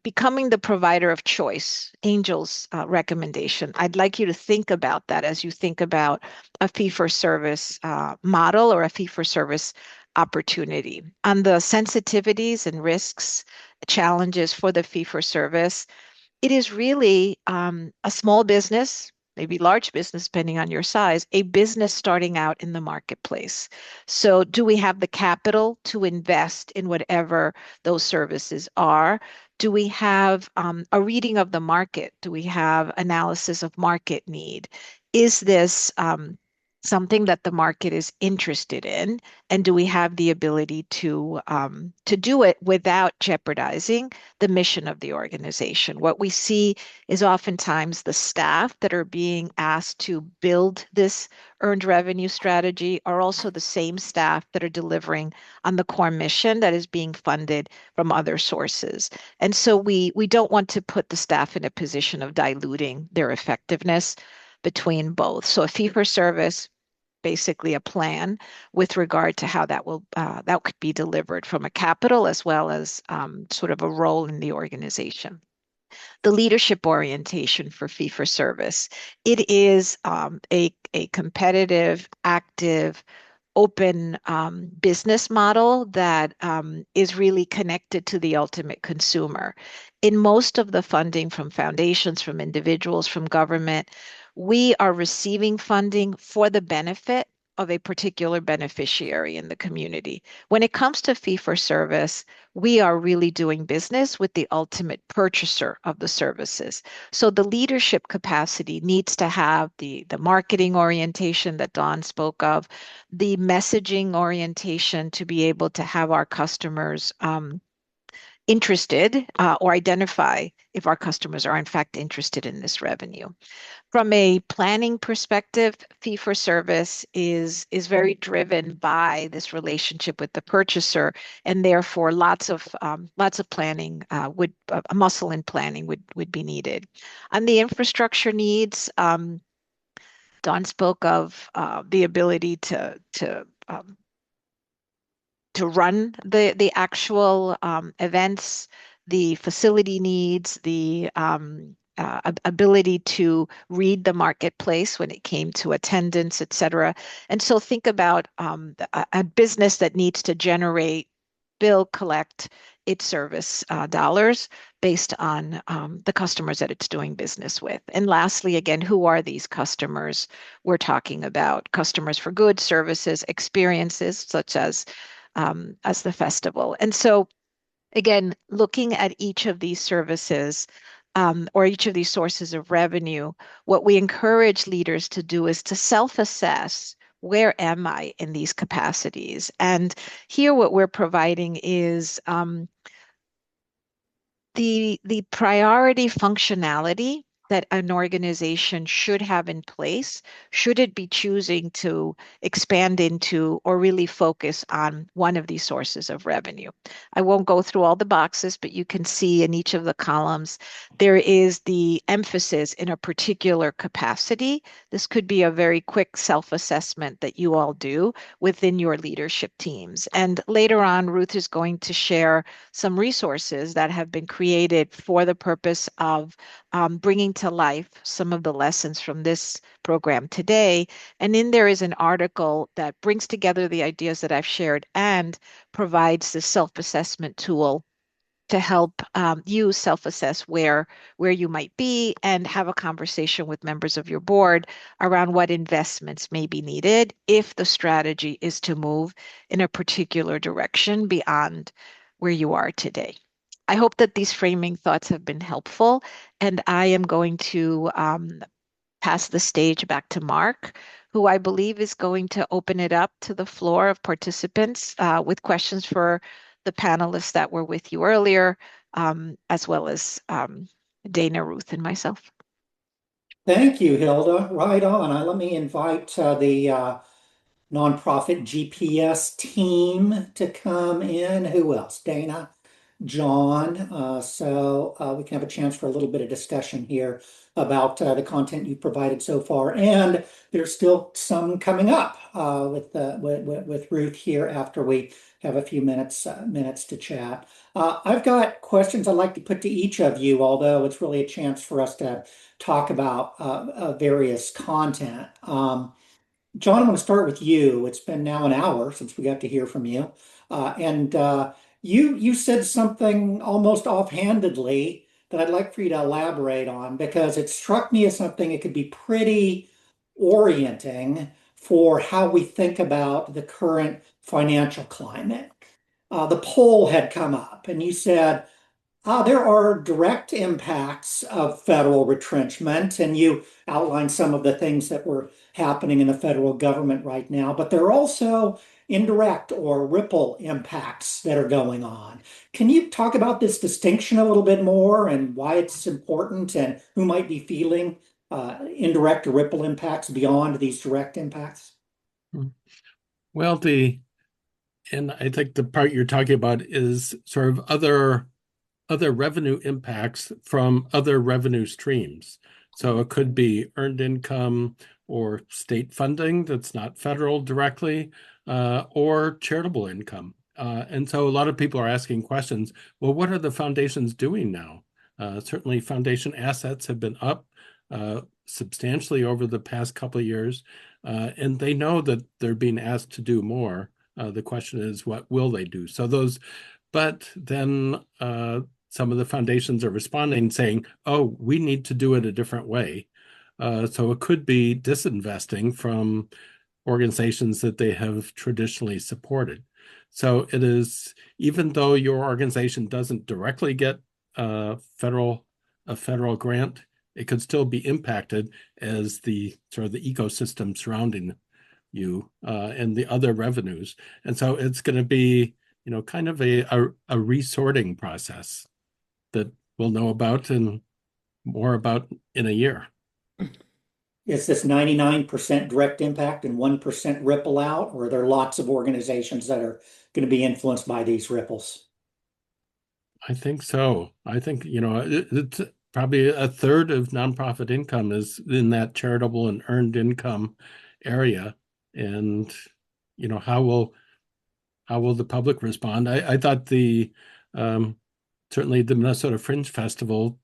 becoming the provider of choice, Angel's recommendation. I'd like you to think about that as you think about a fee for service model or a fee for service opportunity. On the sensitivities and risks, challenges for the fee for service, it is really a small business, maybe large business, depending on your size, a business starting out in the marketplace. So, do we have the capital to invest in whatever those services are? Do we have a reading of the market? Do we have analysis of market need? Is this something that the market is interested in? And do we have the ability to do it without jeopardizing the mission of the organization? What we see is oftentimes the staff that are being asked to build this earned revenue strategy are also the same staff that are delivering on the core mission that is being funded from other sources. And so we don't want to put the staff in a position of diluting their effectiveness between both. So a fee for service, basically a plan with regard to how that could be delivered from a capital as well as sort of a role in the organization. The leadership orientation for fee for service. It is a competitive, active, open business model that is really connected to the ultimate consumer. In most of the funding from foundations, from individuals, from government, we are receiving funding for the benefit of a particular beneficiary in the community. When it comes to fee for service, we are really doing business with the ultimate purchaser of the services. So the leadership capacity needs to have the marketing orientation that Dawn spoke of, the messaging orientation to be able to have our customers interested or identify if our customers are in fact interested in this revenue. From a planning perspective, fee for service is very driven by this relationship with the purchaser, and therefore lots of planning would a muscle in planning would be needed. On the infrastructure needs, Don spoke of the ability to run the actual events, the facility needs, the ability to read the marketplace when it came to attendance, et cetera. And so think about a business that needs to generate, bill, collect its service dollars based on the customers that it's doing business with. And lastly, again, who are these customers? We're talking about customers for goods, services, experiences, such as the festival. And so, again, looking at each of these services or each of these sources of revenue, what we encourage leaders to do is to self-assess. Where am I in these capacities? And here, what we're providing is the priority functionality that an organization should have in place, should it be choosing to expand into or really focus on one of these sources of revenue. I won't go through all the boxes, but you can see in each of the columns, there is the emphasis in a particular capacity. This could be a very quick self-assessment that you all do within your leadership teams. And later on, Ruth is going to share some resources that have been created for the purpose of bringing to life some of the lessons from this program today. And in there is an article that brings together the ideas that I've shared and provides the self-assessment tool to help you self-assess where you might be and have a conversation with members of your board around what investments may be needed if the strategy is to move in a particular direction beyond where you are today. I hope that these framing thoughts have been helpful, and I am going to pass the stage back to Mark, who I believe is going to open it up to the floor of participants with questions for the panelists that were with you earlier, as well as Dana, Ruth, and myself. Thank you, Hilda. Right on. Let me invite the nonprofit GPS team to come in. Who else? Dana, John. So we can have a chance for a little bit of discussion here about the content you've provided so far. And there's still some coming up with Ruth here after we have a few minutes to chat. I've got questions I'd like to put to each of you, although it's really a chance for us to talk about various content. John, I'm going to start with you. It's been now an hour since we got to hear from you. And you said something almost offhandedly that I'd like for you to elaborate on because it struck me as something that could be pretty orienting for how we think about the current financial climate. The poll had come up, and you said, there are direct impacts of federal retrenchment, and you outlined some of the things that were happening in the federal government right now, but there are also indirect or ripple impacts that are going on. Can you talk about this distinction a little bit more and why it's important and who might be feeling indirect or ripple impacts beyond these direct impacts? Well, and I think the part you're talking about is sort of other revenue impacts from other revenue streams. So it could be earned income or state funding that's not federal directly, or charitable income. And so a lot of people are asking questions, well, what are the foundations doing now? Certainly foundation assets have been up substantially over the past couple of years, and they know that they're being asked to do more. The question is, what will they do? But then some of the foundations are responding saying, oh, we need to do it a different way. So it could be disinvesting from organizations that they have traditionally supported. So it is, even though your organization doesn't directly get a federal grant, it could still be impacted as the sort of the ecosystem surrounding you and the other revenues. And so it's going to be, kind of a resorting process that we'll know about and more about in a year. Is this 99% direct impact and 1% ripple out, or are there lots of organizations that are going to be influenced by these ripples? I think so. I think, it's probably a third of nonprofit income is in that charitable and earned income area. And, how will the public respond? I thought certainly the Minnesota Fringe Festival,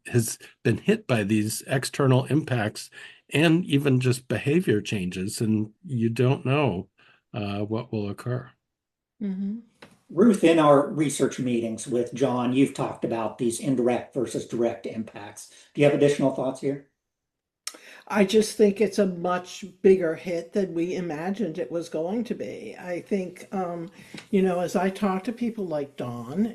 has been hit by these external impacts and even just behavior changes, and you don't know what will occur. Mm-hmm. Ruth, in our research meetings with John, you've talked about these indirect versus direct impacts. Do you have additional thoughts here? I just think it's a much bigger hit than we imagined it was going to be. I think, as I talk to people like Dawn,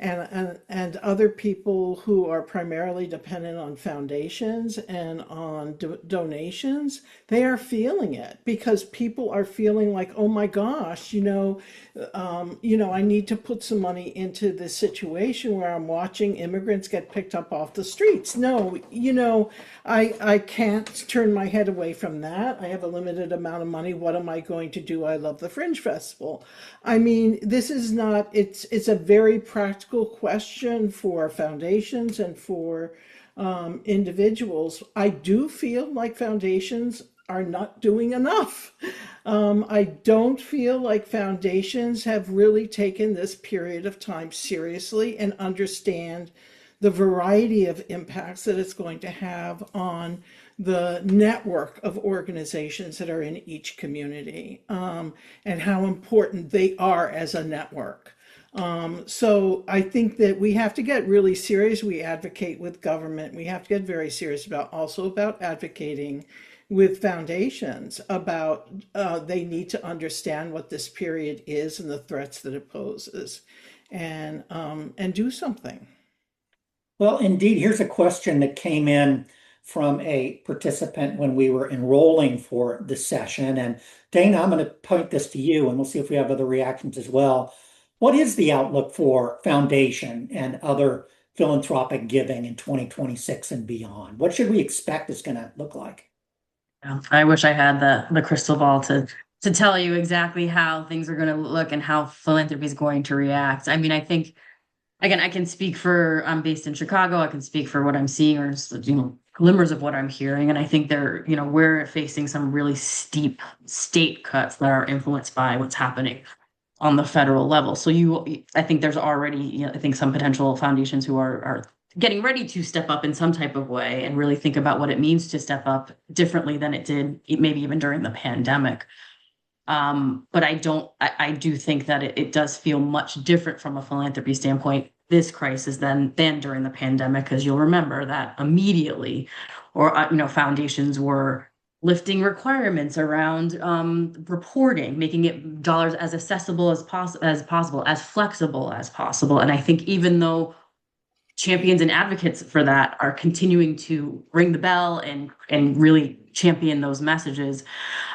and other people who are primarily dependent on foundations and on donations, they are feeling it because people are feeling like, oh my gosh, I need to put some money into this situation where I'm watching immigrants get picked up off the streets. No, I can't turn my head away from that. I have a limited amount of money. What am I going to do? I love the Fringe Festival. I mean, this is not, it's a very practical question for foundations and for individuals. I do feel like foundations are not doing enough. I don't feel like foundations have really taken this period of time seriously and understand the variety of impacts that it's going to have on the network of organizations that are in each community, and how important they are as a network. So I think that we have to get really serious. We advocate with government. We have to get very serious about advocating with foundations about they need to understand what this period is and the threats that it poses, and do something. Well, indeed, here's a question that came in from a participant when we were enrolling for the session. And Dana, I'm going to point this to you and we'll see if we have other reactions as well. What is the outlook for foundation and other philanthropic giving in 2026 and beyond? What should we expect it's going to look like? I wish I had the crystal ball to tell you exactly how things are going to look and how philanthropy is going to react. I mean, I think, again, I can speak for, I'm based in Chicago. I can speak for what I'm seeing or just, glimmers of what I'm hearing. And I think we're facing some really steep state cuts that are influenced by what's happening on the federal level. So I think there's already, I think some potential foundations who are getting ready to step up in some type of way and really think about what it means to step up differently than it did maybe even during the pandemic. But I do think that it does feel much different from a philanthropy standpoint, this crisis than during the pandemic, because you'll remember that immediately, or, foundations were lifting requirements around reporting, making it dollars as accessible as possible, as flexible as possible. And I think even though champions and advocates for that are continuing to ring the bell and really champion those messages,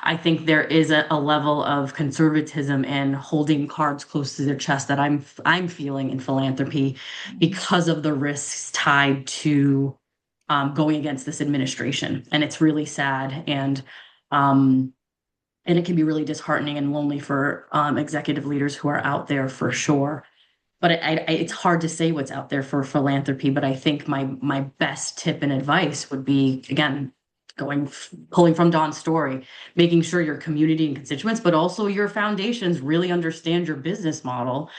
I think there is a level of conservatism and holding cards close to their chest that I'm feeling in philanthropy because of the risks tied to going against this administration. And it's really sad, and it can be really disheartening and lonely for executive leaders who are out there, for sure. But it's hard to say what's out there for philanthropy. But I think my best tip and advice would be, again, pulling from Dawn's story, making sure your community and constituents, but also your foundations really understand your business model,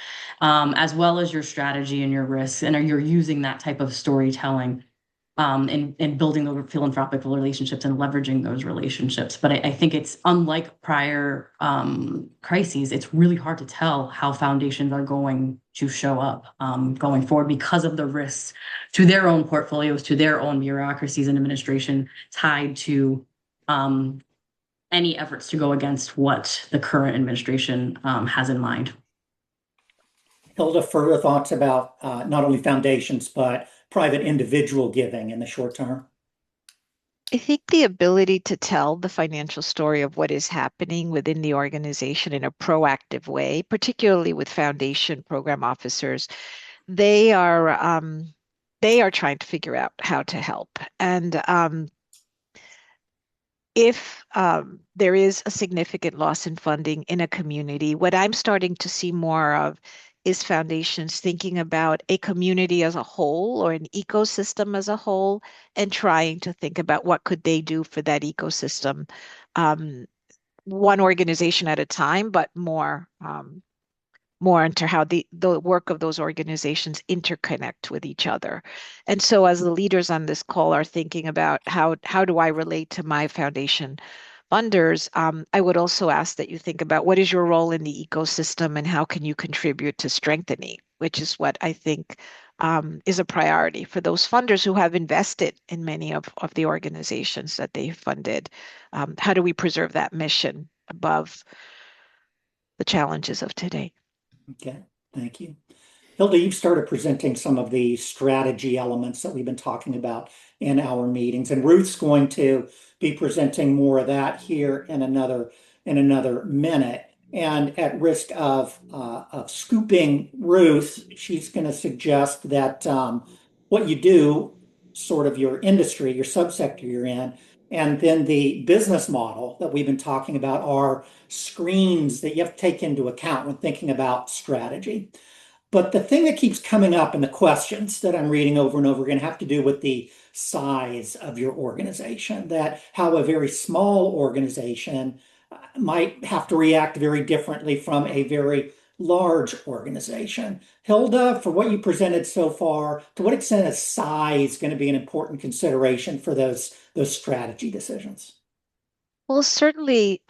as well as your strategy and your risks, and you're using that type of storytelling and building those philanthropic relationships and leveraging those relationships. But I think it's unlike prior crises. It's really hard to tell how foundations are going to show up going forward because of the risks to their own portfolios, to their own bureaucracies and administration tied to any efforts to go against what the current administration has in mind. Hilda, further thoughts about not only foundations, but private individual giving in the short term? I think the ability to tell the financial story of what is happening within the organization in a proactive way, particularly with foundation program officers, they are trying to figure out how to help. And if there is a significant loss in funding in a community, what I'm starting to see more of is foundations thinking about a community as a whole or an ecosystem as a whole and trying to think about what could they do for that ecosystem, one organization at a time, but more into how the work of those organizations interconnect with each other. And so as the leaders on this call are thinking about how do I relate to my foundation funders, I would also ask that you think about what is your role in the ecosystem and how can you contribute to strengthening, which is what I think is a priority for those funders who have invested in many of the organizations that they funded. How do we preserve that mission above the challenges of today? Okay, thank you. Hilda, you've started presenting some of the strategy elements that we've been talking about in our meetings, and Ruth's going to be presenting more of that here in another minute. And at risk of scooping Ruth, she's going to suggest that what you do, sort of your industry, your subsector you're in, and then the business model that we've been talking about are screens that you have to take into account when thinking about strategy. But the thing that keeps coming up in the questions that I'm reading over and over again have to do with the size of your organization, that how a very small organization might have to react very differently from a very large organization. Hilda, for what you presented so far, to what extent is size going to be an important consideration for those strategy decisions? Well, certainly,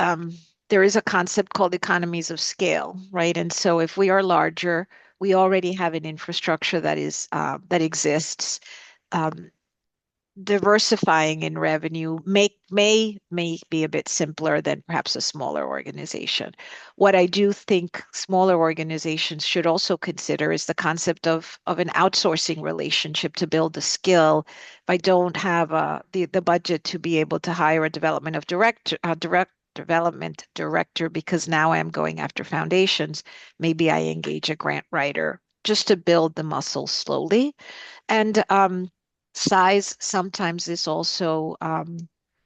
there is a concept called economies of scale, right? And so if we are larger, we already have an infrastructure that exists. Um, Diversifying in revenue may be a bit simpler than perhaps a smaller organization. What I do think smaller organizations should also consider is the concept of an outsourcing relationship to build a skill. If I don't have the budget to be able to hire a direct development director because now I'm going after foundations, maybe I engage a grant writer just to build the muscle slowly. And size sometimes is also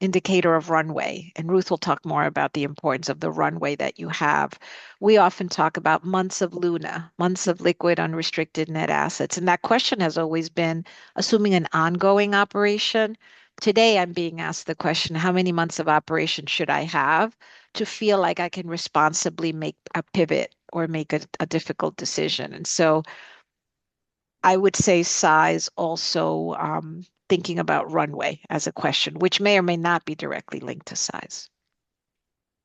indicator of runway. And Ruth will talk more about the importance of the runway that you have. We often talk about months of Luna, months of liquid unrestricted net assets. And that question has always been assuming an ongoing operation. Today, I'm being asked the question, how many months of operation should I have to feel like I can responsibly make a pivot or make a difficult decision? And so I would say size also, thinking about runway as a question, which may or may not be directly linked to size.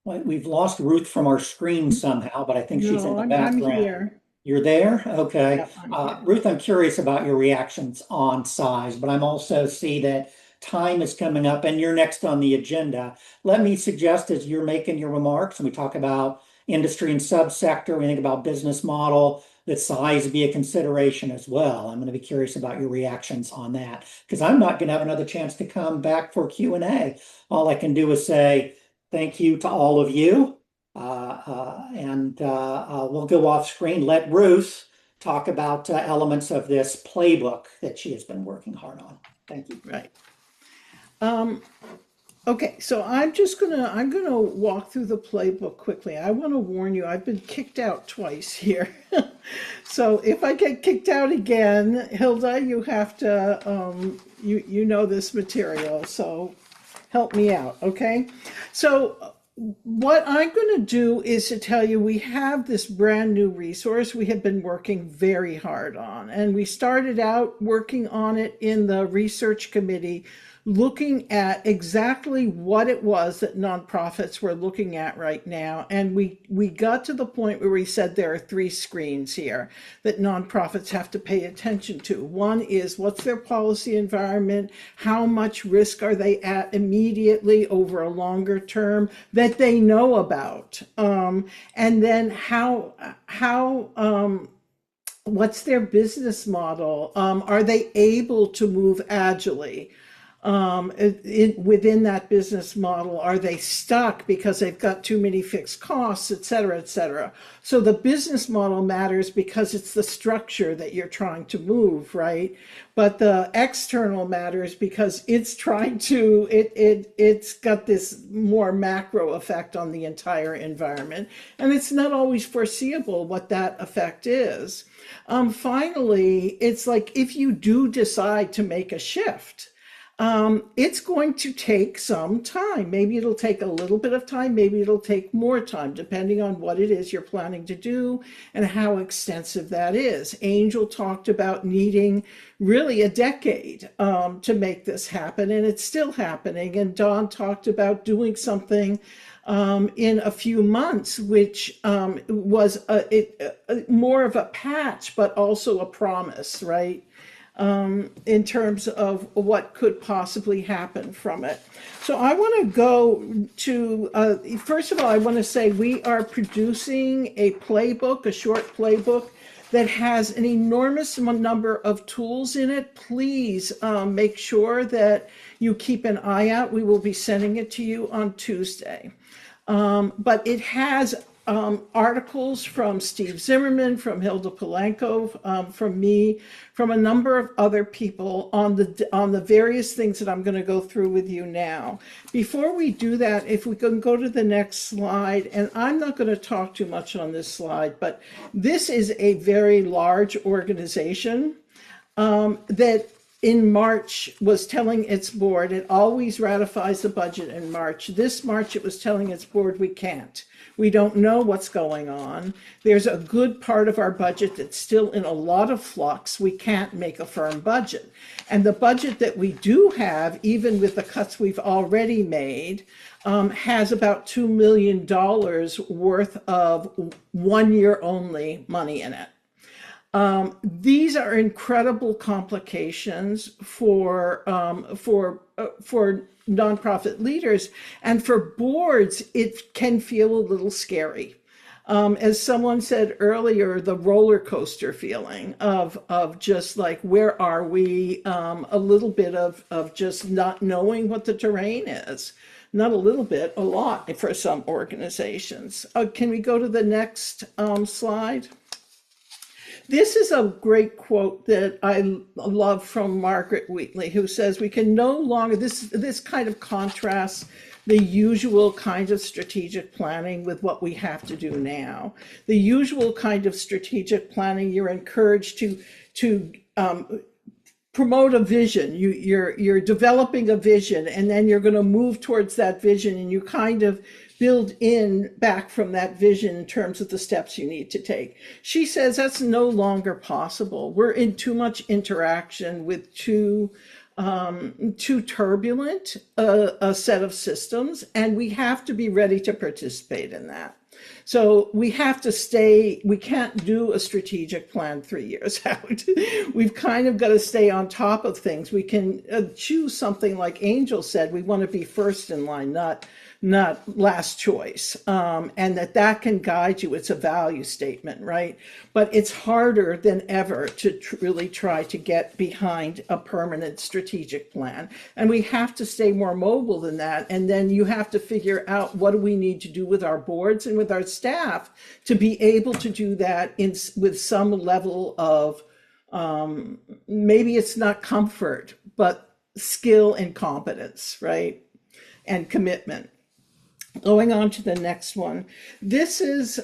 Well, we've lost Ruth from our screen somehow, but I think she's in No, the I'm background. here. You're there? Okay. Yeah, I'm here. Ruth, I'm curious about your reactions on size, but I'm also see that time is coming up and you're next on the agenda. Let me suggest as you're making your remarks and we talk about industry and subsector, we think about business model, that size be a consideration as well. I'm going to be curious about your reactions on that because I'm not going to have another chance to come back for Q&A. All I can do is say thank you to all of you. And we'll go off screen. Let Ruth talk about elements of this playbook that she has been working hard on. Thank you. Right. Okay, so I'm gonna walk through the playbook quickly. I want to warn you, I've been kicked out twice here. So if I get kicked out again, Hilda, you have to you know this material, so help me out, okay? So what I'm going to do is to tell you we have this brand new resource we have been working very hard on, and we started out working on it in the research committee looking at exactly what it was that nonprofits were looking at right now. And we got to the point where we said there are three screens here that nonprofits have to pay attention to. One is, what's their policy environment? How much risk are they at immediately over a longer term that they know about? And then what's their business model? Are they able to move agilely? Within that business model, are they stuck because they've got too many fixed costs, et cetera, et cetera? So the business model matters because it's the structure that you're trying to move, right? But the external matters because it's got this more macro effect on the entire environment, and it's not always foreseeable what that effect is. Finally, it's like, if you do decide to make a shift, it's going to take some time. Maybe it'll take a little bit of time, maybe it'll take more time, depending on what it is you're planning to do and how extensive that is. Angel talked about needing really a decade to make this happen, and it's still happening. And Don talked about doing something in a few months, which was more of a patch, but also a promise, right? In terms of what could possibly happen from it. So I want to go to, first of all, I want to say we are producing a playbook, a short playbook that has an enormous number of tools in it. Please make sure that you keep an eye out. We will be sending it to you on Tuesday. But it has articles from Steve Zimmerman, from Hilda Polanco, from me, from a number of other people on the various things that I'm going to go through with you now. Before we do that, if we can go to the next slide, and I'm not going to talk too much on this slide, but this is a very large organization that in March was telling its board, it always ratifies the budget in March. This March, it was telling its board, we can't. We don't know what's going on. There's a good part of our budget that's still in a lot of flux. We can't make a firm budget. And the budget that we do have, even with the cuts we've already made, has about $2 million worth of 1 year only money in it. These are incredible complications for nonprofit leaders, and for boards, it can feel a little scary. As someone said earlier, the roller coaster feeling of just like, where are we? A little bit of just not knowing what the terrain is. Not a little bit, a lot for some organizations. Can we go to the next slide? This is a great quote that I love from Margaret Wheatley, who says, we can no longer, this kind of contrasts the usual kind of strategic planning with what we have to do now. The usual kind of strategic planning, you're encouraged to promote a vision. You're developing a vision, and then you're going to move towards that vision, and you kind of build in back from that vision in terms of the steps you need to take. She says that's no longer possible. We're in too much interaction with too turbulent a set of systems, and we have to be ready to participate in that. So we have to stay, we can't do a strategic plan 3 years out. We've kind of got to stay on top of things. We can choose something like Angel said, we want to be first in line, not last choice, and that can guide you. It's a value statement, right? But it's harder than ever to really try to get behind a permanent strategic plan. And we have to stay more mobile than that. And then you have to figure out, what do we need to do with our boards and with our staff to be able to do that with some level of, maybe it's not comfort, but skill and competence, right? And commitment. Going on to the next one. This is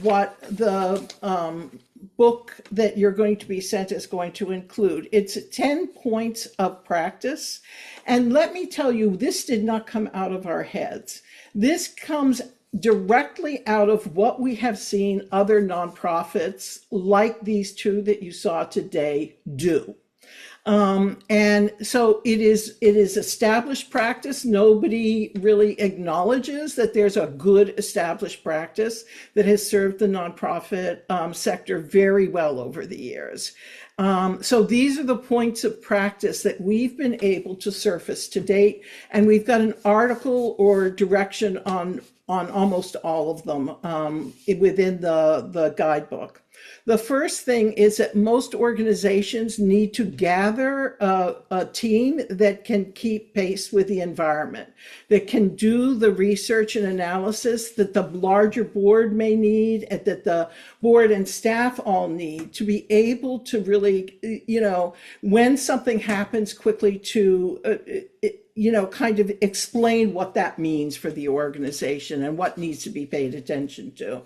what the book that you're going to be sent is going to include. It's 10 points of practice. And let me tell you, this did not come out of our heads. This comes directly out of what we have seen other nonprofits like these two that you saw today do. And so it is established practice. Nobody really acknowledges that there's a good established practice that has served the nonprofit sector very well over the years. So these are the points of practice that we've been able to surface to date, and we've got an article or direction on almost all of them within the guidebook. The first thing is that most organizations need to gather a team that can keep pace with the environment, that can do the research and analysis that the larger board may need, and that the board and staff all need to be able to really, when something happens quickly to, kind of explain what that means for the organization and what needs to be paid attention to.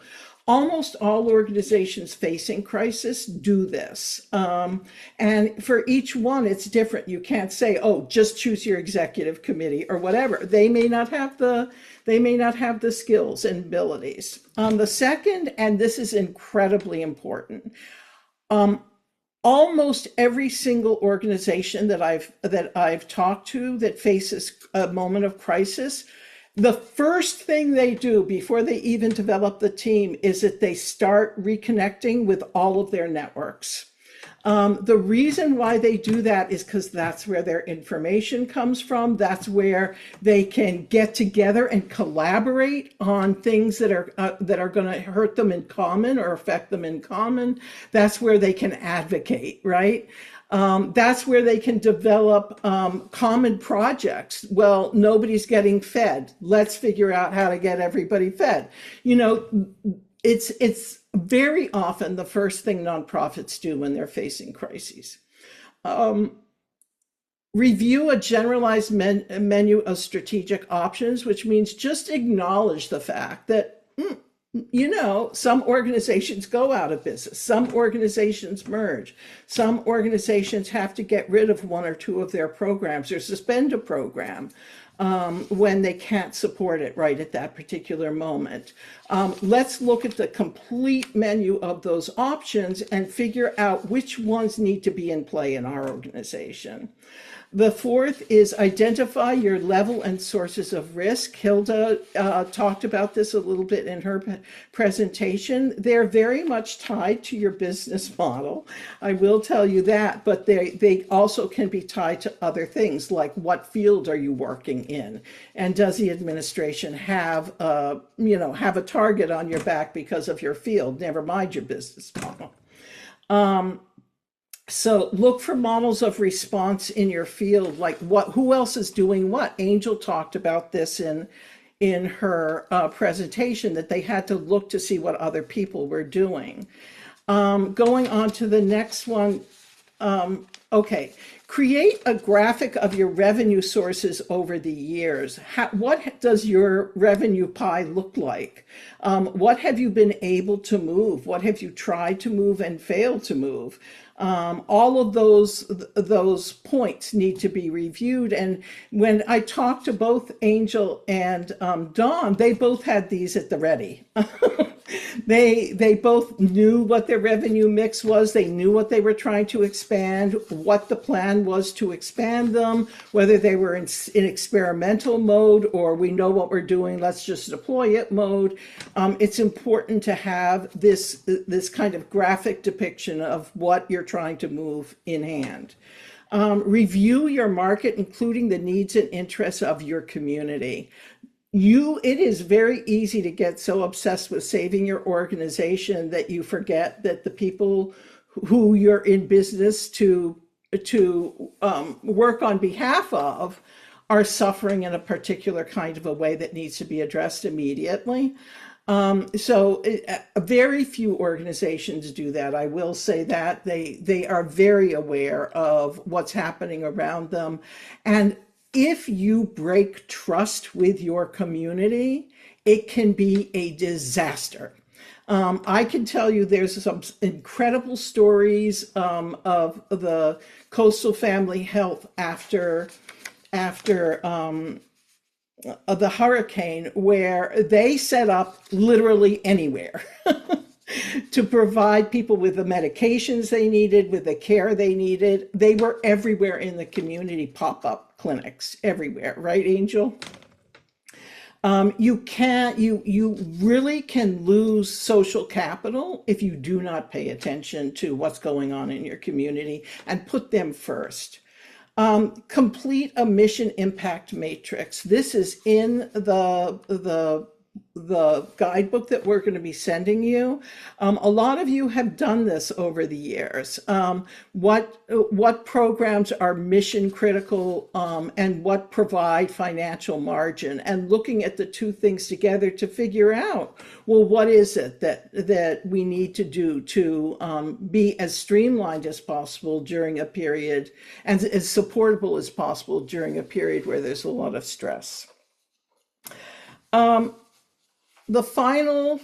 Almost all organizations facing crisis do this. And for each one, it's different. You can't say, oh, just choose your executive committee or whatever. They may not have the skills and abilities. The second, and this is incredibly important, almost every single organization that I've talked to that faces a moment of crisis, the first thing they do before they even develop the team is that they start reconnecting with all of their networks. The reason why they do that is because that's where their information comes from. That's where they can get together and collaborate on things that are going to hurt them in common or affect them in common. That's where they can advocate, right? That's where they can develop common projects. Well, nobody's getting fed. Let's figure out how to get everybody fed. It's very often the first thing nonprofits do when they're facing crises. Review a generalized menu of strategic options, which means just acknowledge the fact that, some organizations go out of business, some organizations merge, some organizations have to get rid of one or two of their programs or suspend a program when they can't support it right at that particular moment. Let's look at the complete menu of those options and figure out which ones need to be in play in our organization. The fourth is identify your level and sources of risk. Hilda talked about this a little bit in her presentation. They're very much tied to your business model. I will tell you that, but they also can be tied to other things, like what field are you working in? And does the administration have a target on your back because of your field, never mind your business model? So look for models of response in your field, like who else is doing what? Angel talked about this in her presentation, that they had to look to see what other people were doing. Going on to the next one. Okay, create a graphic of your revenue sources over the years. What does your revenue pie look like? What have you been able to move? What have you tried to move and failed to move? All of those points need to be reviewed. And when I talked to both Angel and Dawn, they both had these at the ready. They both knew what their revenue mix was. They knew what they were trying to expand, what the plan was to expand them, whether they were in experimental mode or we know what we're doing, let's just deploy it mode. It's important to have this kind of graphic depiction of what you're trying to move in hand. Review your market, including the needs and interests of your community. It is very easy to get so obsessed with saving your organization that you forget that the people who you're in business to work on behalf of are suffering in a particular kind of a way that needs to be addressed immediately. Very few organizations do that. I will say that they are very aware of what's happening around them. And if you break trust with your community, it can be a disaster. I can tell you there's some incredible stories of the Coastal Family Health after the hurricane, where they set up literally anywhere. to provide people with the medications they needed, with the care they needed. They were everywhere in the community, pop-up clinics everywhere, right, Angel? You really can lose social capital if you do not pay attention to what's going on in your community and put them first. Complete a mission impact matrix. This is in the guidebook that we're going to be sending you. A lot of you have done this over the years. What programs are mission critical, and what provide financial margin, and looking at the two things together to figure out, well, what is it that we need to do to be as streamlined as possible during a period, and as supportable as possible during a period where there's a lot of stress. The final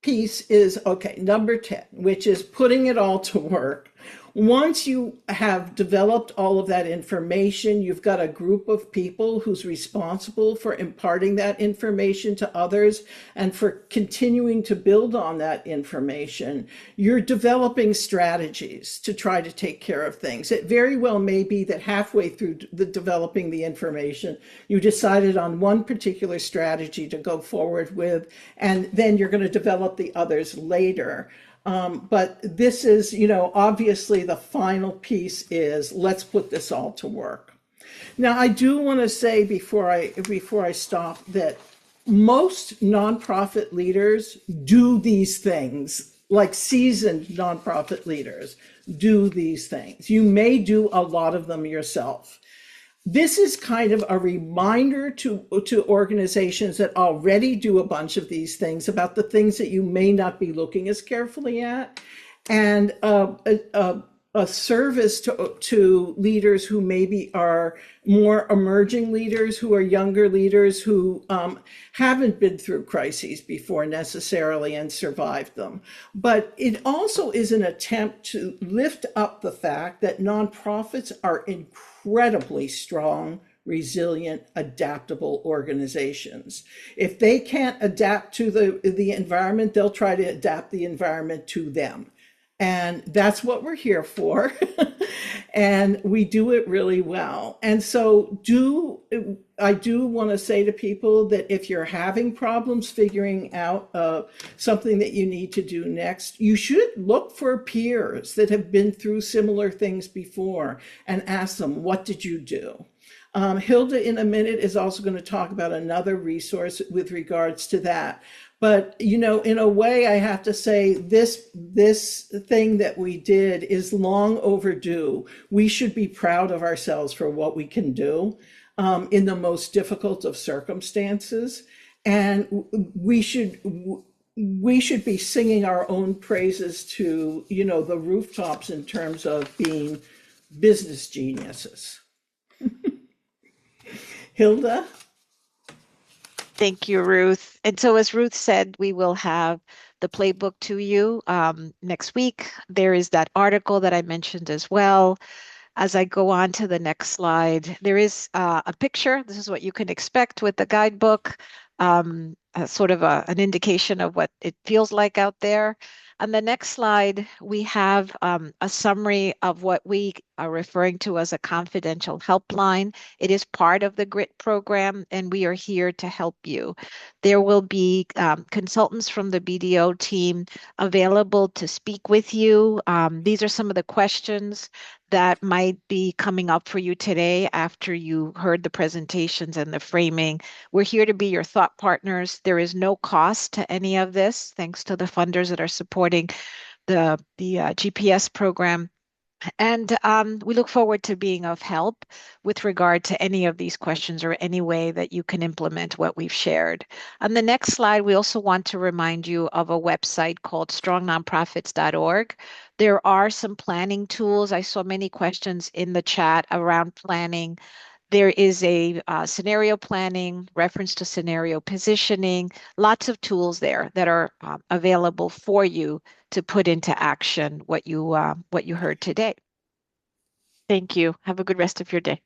piece is, okay, number 10, which is putting it all to work. Once you have developed all of that information, you've got a group of people who's responsible for imparting that information to others and for continuing to build on that information. You're developing strategies to try to take care of things. It very well may be that halfway through developing the information, you decided on one particular strategy to go forward with, and then you're going to develop the others later. But this is, obviously the final piece is let's put this all to work. Now, I do want to say before I stop that most nonprofit leaders do these things, like seasoned nonprofit leaders do these things. You may do a lot of them yourself. This is kind of a reminder to organizations that already do a bunch of these things about the things that you may not be looking as carefully at, and a service to leaders who maybe are more emerging leaders, who are younger leaders, who haven't been through crises before necessarily and survived them. But it also is an attempt to lift up the fact that nonprofits are incredibly strong, resilient, adaptable organizations. If they can't adapt to the environment, they'll try to adapt the environment to them. And that's what we're here for. And we do it really well. And so I do want to say to people that if you're having problems figuring out something that you need to do next, you should look for peers that have been through similar things before and ask them, what did you do? Hilda in a minute is also going to talk about another resource with regards to that. But, in a way, I have to say this thing that we did is long overdue. We should be proud of ourselves for what we can do in the most difficult of circumstances. And we should be singing our own praises to, the rooftops in terms of being business geniuses. Hilda? Thank you, Ruth. And so as Ruth said, we will have the playbook to you next week. There is that article that I mentioned as well. As I go on to the next slide, there is a picture. This is what you can expect with the guidebook, sort of an indication of what it feels like out there. On the next slide, we have a summary of what we are referring to as a confidential helpline. It is part of the GRIT program, and we are here to help you. There will be consultants from the BDO team available to speak with you. These are some of the questions that might be coming up for you today after you heard the presentations and the framing. We're here to be your thought partners. There is no cost to any of this, thanks to the funders that are supporting the GPS program. And we look forward to being of help with regard to any of these questions or any way that you can implement what we've shared. On the next slide, we also want to remind you of a website called strongnonprofits.org. There are some planning tools. I saw many questions in the chat around planning. There is a scenario planning, reference to scenario positioning, lots of tools there that are available for you to put into action what you heard today. Thank you. Have a good rest of your day.